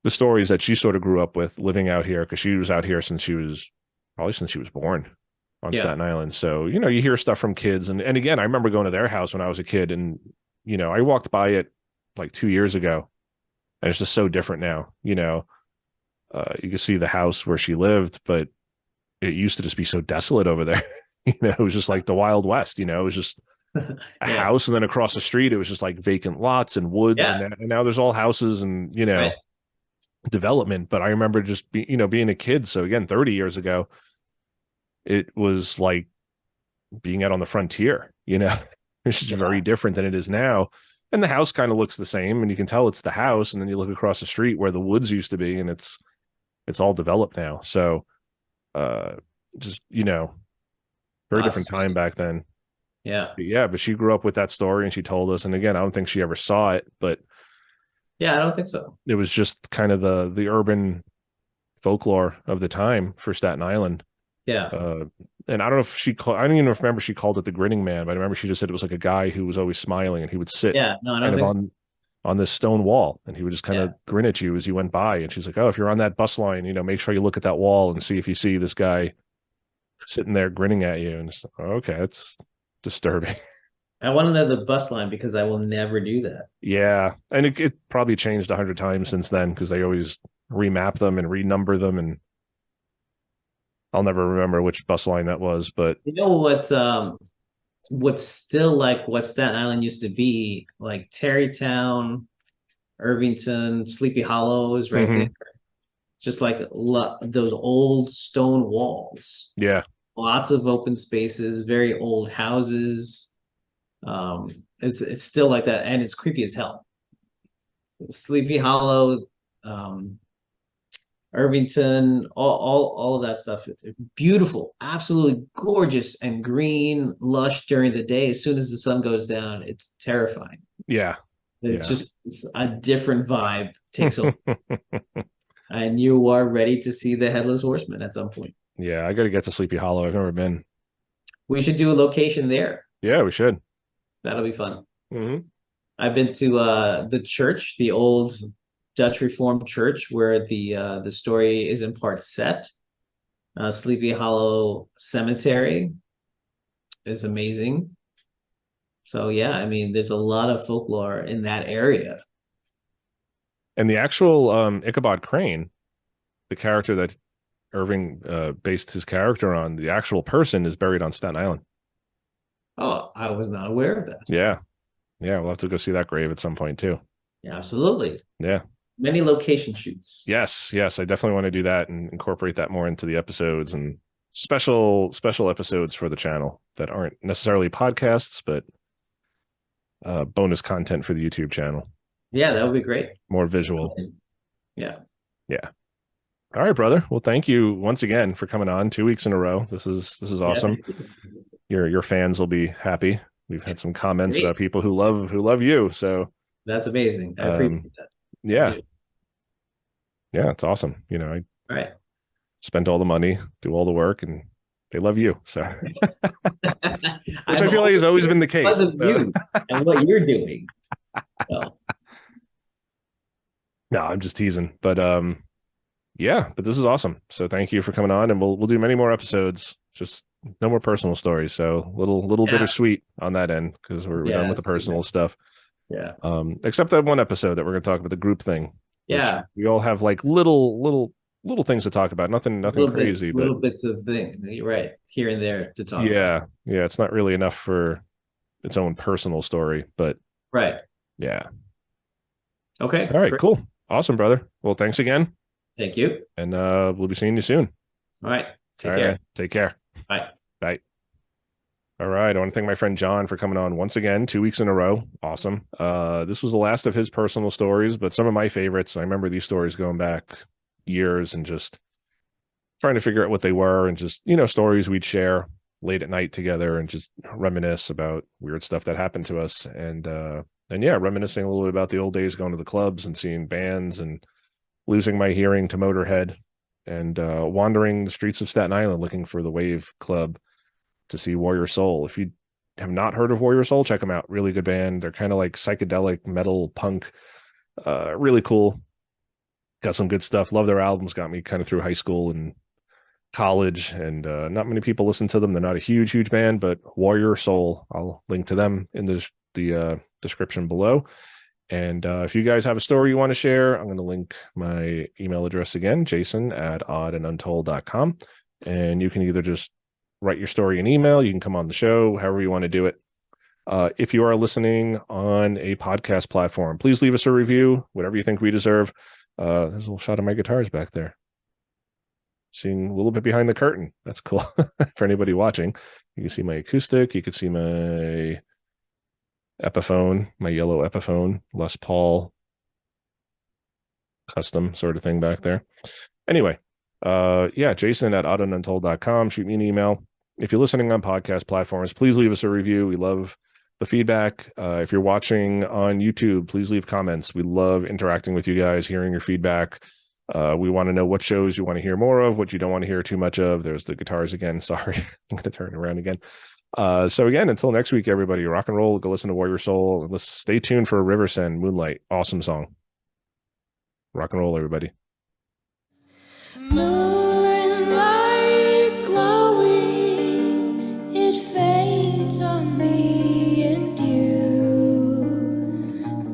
the stories that she sort of grew up with living out here because she was out here since she was born on Yeah, Staten Island. So, you hear stuff from kids. And again, I remember going to their house when I was a kid, and, I walked by it like 2 years ago, and it's just so different now. You can see the house where she lived, but it used to just be so desolate over there. It was just like the Wild West. It was just a yeah, house, and then across the street it was just like vacant lots and woods, yeah, and now there's all houses and right. development. But I remember just being a kid. So again, 30 years ago, it was like being out on the frontier. It's just Yeah, very different than it is now. And the house kind of looks the same, and you can tell it's the house. And then you look across the street where the woods used to be, and it's it's all developed now. So uh just very Wow, different that's time crazy. back then. Yeah. But yeah, but she grew up with that story and she told us, and again, I don't think she ever saw it, but Yeah, I don't think so. it was just kind of the urban folklore of the time for Staten Island. Yeah. uh and I don't know if she called, I don't even remember she called it the Grinning Man, but I remember she just said it was like a guy who was always smiling and he would sit Yeah. No, I kind don't of think so. on this stone wall and he would just kind Yeah. of grin at you as you went by. And she's like, oh, if you're on that bus line, make sure you look at that wall and see if you see this guy sitting there grinning at you. And it's, okay, it's disturbing. I want to know the bus line because I will never do that. Yeah, and it probably changed 100 times since then because they always remap them and renumber them, and I'll never remember which bus line that was. But You know what's still like what Staten Island used to be, like Tarrytown, Irvington, Sleepy Hollow is right there. mhm, Just like those old stone walls, yeah, lots of open spaces, very old houses. It's still like that, and it's creepy as hell. Sleepy Hollow, um, Irvington, all of that stuff. Beautiful, absolutely gorgeous and green, lush during the day. As soon as the sun goes down, it's terrifying. yeah, It's yeah. just a different vibe takes over, and you are ready to see the headless horseman at some point. Yeah, I got to get to Sleepy Hollow. I've never been. We should do a location there. Yeah, we should. That'll be fun. Hmm. I've been to the church, the old Dutch Reformed church, where the story is in part set. Sleepy Hollow Cemetery is amazing. So yeah, I mean, there's a lot of folklore in that area. And the actual Ichabod Crane, the character that Irving based his character on, the actual person is buried on Staten Island. Oh, I was not aware of that. Yeah, yeah, we'll have to go see that grave at some point too. Yeah, absolutely. Yeah. Many location shoots. Yes, yes, I definitely want to do that and incorporate that more into the episodes and special episodes for the channel that aren't necessarily podcasts, but bonus content for the YouTube channel. Yeah, that would be great. More visual. Yeah. Yeah. All right, brother. Well, thank you once again for coming on 2 weeks in a row. This is Yeah. awesome. Your fans will be happy. We've had some comments about Great. people who love you. So That's amazing. I um appreciate that. I yeah, do. yeah, it's awesome. I All right. spend all the money, do all the work, and they love you. So which I I'm feel like has only always here been the case. because of So you and what you're doing. So, no, I'm just teasing. But yeah, but this is awesome. So thank you for coming on, and we'll do many more episodes. Just no more personal stories. So little yeah. bittersweet on that end because we're Yeah, done with the that's too personal bad. stuff. Yeah. Except that one episode that we're going to talk about, the group thing, which Yeah. we all have like little things to talk about. Nothing crazy, but Little bits of things. You're right. Here and there to talk about. yeah, yeah, it's not really enough for its own personal story. But Right. yeah. Okay. All right, Great. cool. Awesome, brother. Well, thanks again. Thank you. And we'll be seeing you soon. All right. All Take right, care. man. Take care. Bye. Bye. All right. I want to thank my friend John for coming on once again, 2 weeks in a row. Awesome. This was the last of his personal stories, but some of my favorites. I remember these stories going back years and just trying to figure out what they were and just, stories we'd share late at night together and just reminisce about weird stuff that happened to us. And yeah, reminiscing a little bit about the old days going to the clubs and seeing bands and losing my hearing to Motorhead and wandering the streets of Staten Island looking for the Wave Club to see Warrior Soul. If you have not heard of Warrior Soul, check them out. Really good band. They're kind of like psychedelic metal punk. Really cool. Got some good stuff. Love their albums. Got me kind of through high school and college. And not many people listen to them. They're not a huge band, but Warrior Soul. I'll link to them in the description below. And if you guys have a story you want to share, I'm going to link my email address again, jason@oddanduntold.com. And you can either just write your story in email. You can come on the show, however you want to do it. If you are listening on a podcast platform, please leave us a review, whatever you think we deserve. There's a little shot of my guitars back there. Seeing a little bit behind the curtain. That's cool for anybody watching. You can see my acoustic. You can see my Epiphone, my yellow Epiphone, Les Paul custom sort of thing back there. Anyway, yeah, Jason at oddanduntold.com. Shoot me an email. If you're listening on podcast platforms, please leave us a review. We love the feedback. If you're watching on YouTube, please leave comments. We love interacting with you guys, hearing your feedback. We want to know what shows you want to hear more of, what you don't want to hear too much of. There's the guitars again. Sorry, I'm going to turn it around again. So again, until next week, everybody, rock and roll. Go listen to Warrior Soul. Let's stay tuned for Riversend Moonlight. Awesome song. Rock and roll, everybody. Moonlight glowing, it fades on me and you,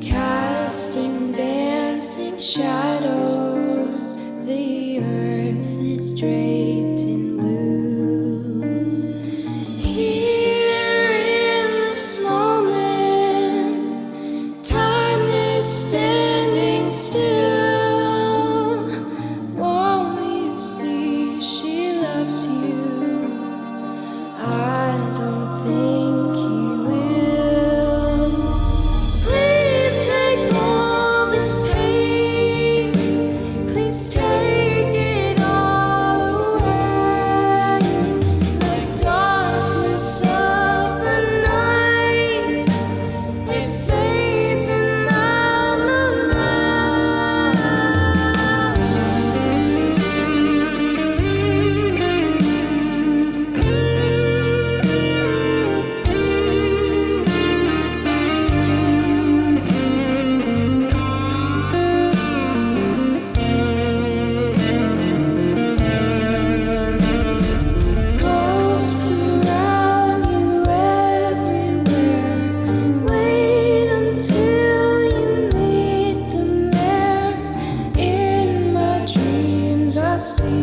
casting dancing shadows. The earth is draped in blue. Here in this moment, time is standing still. Stay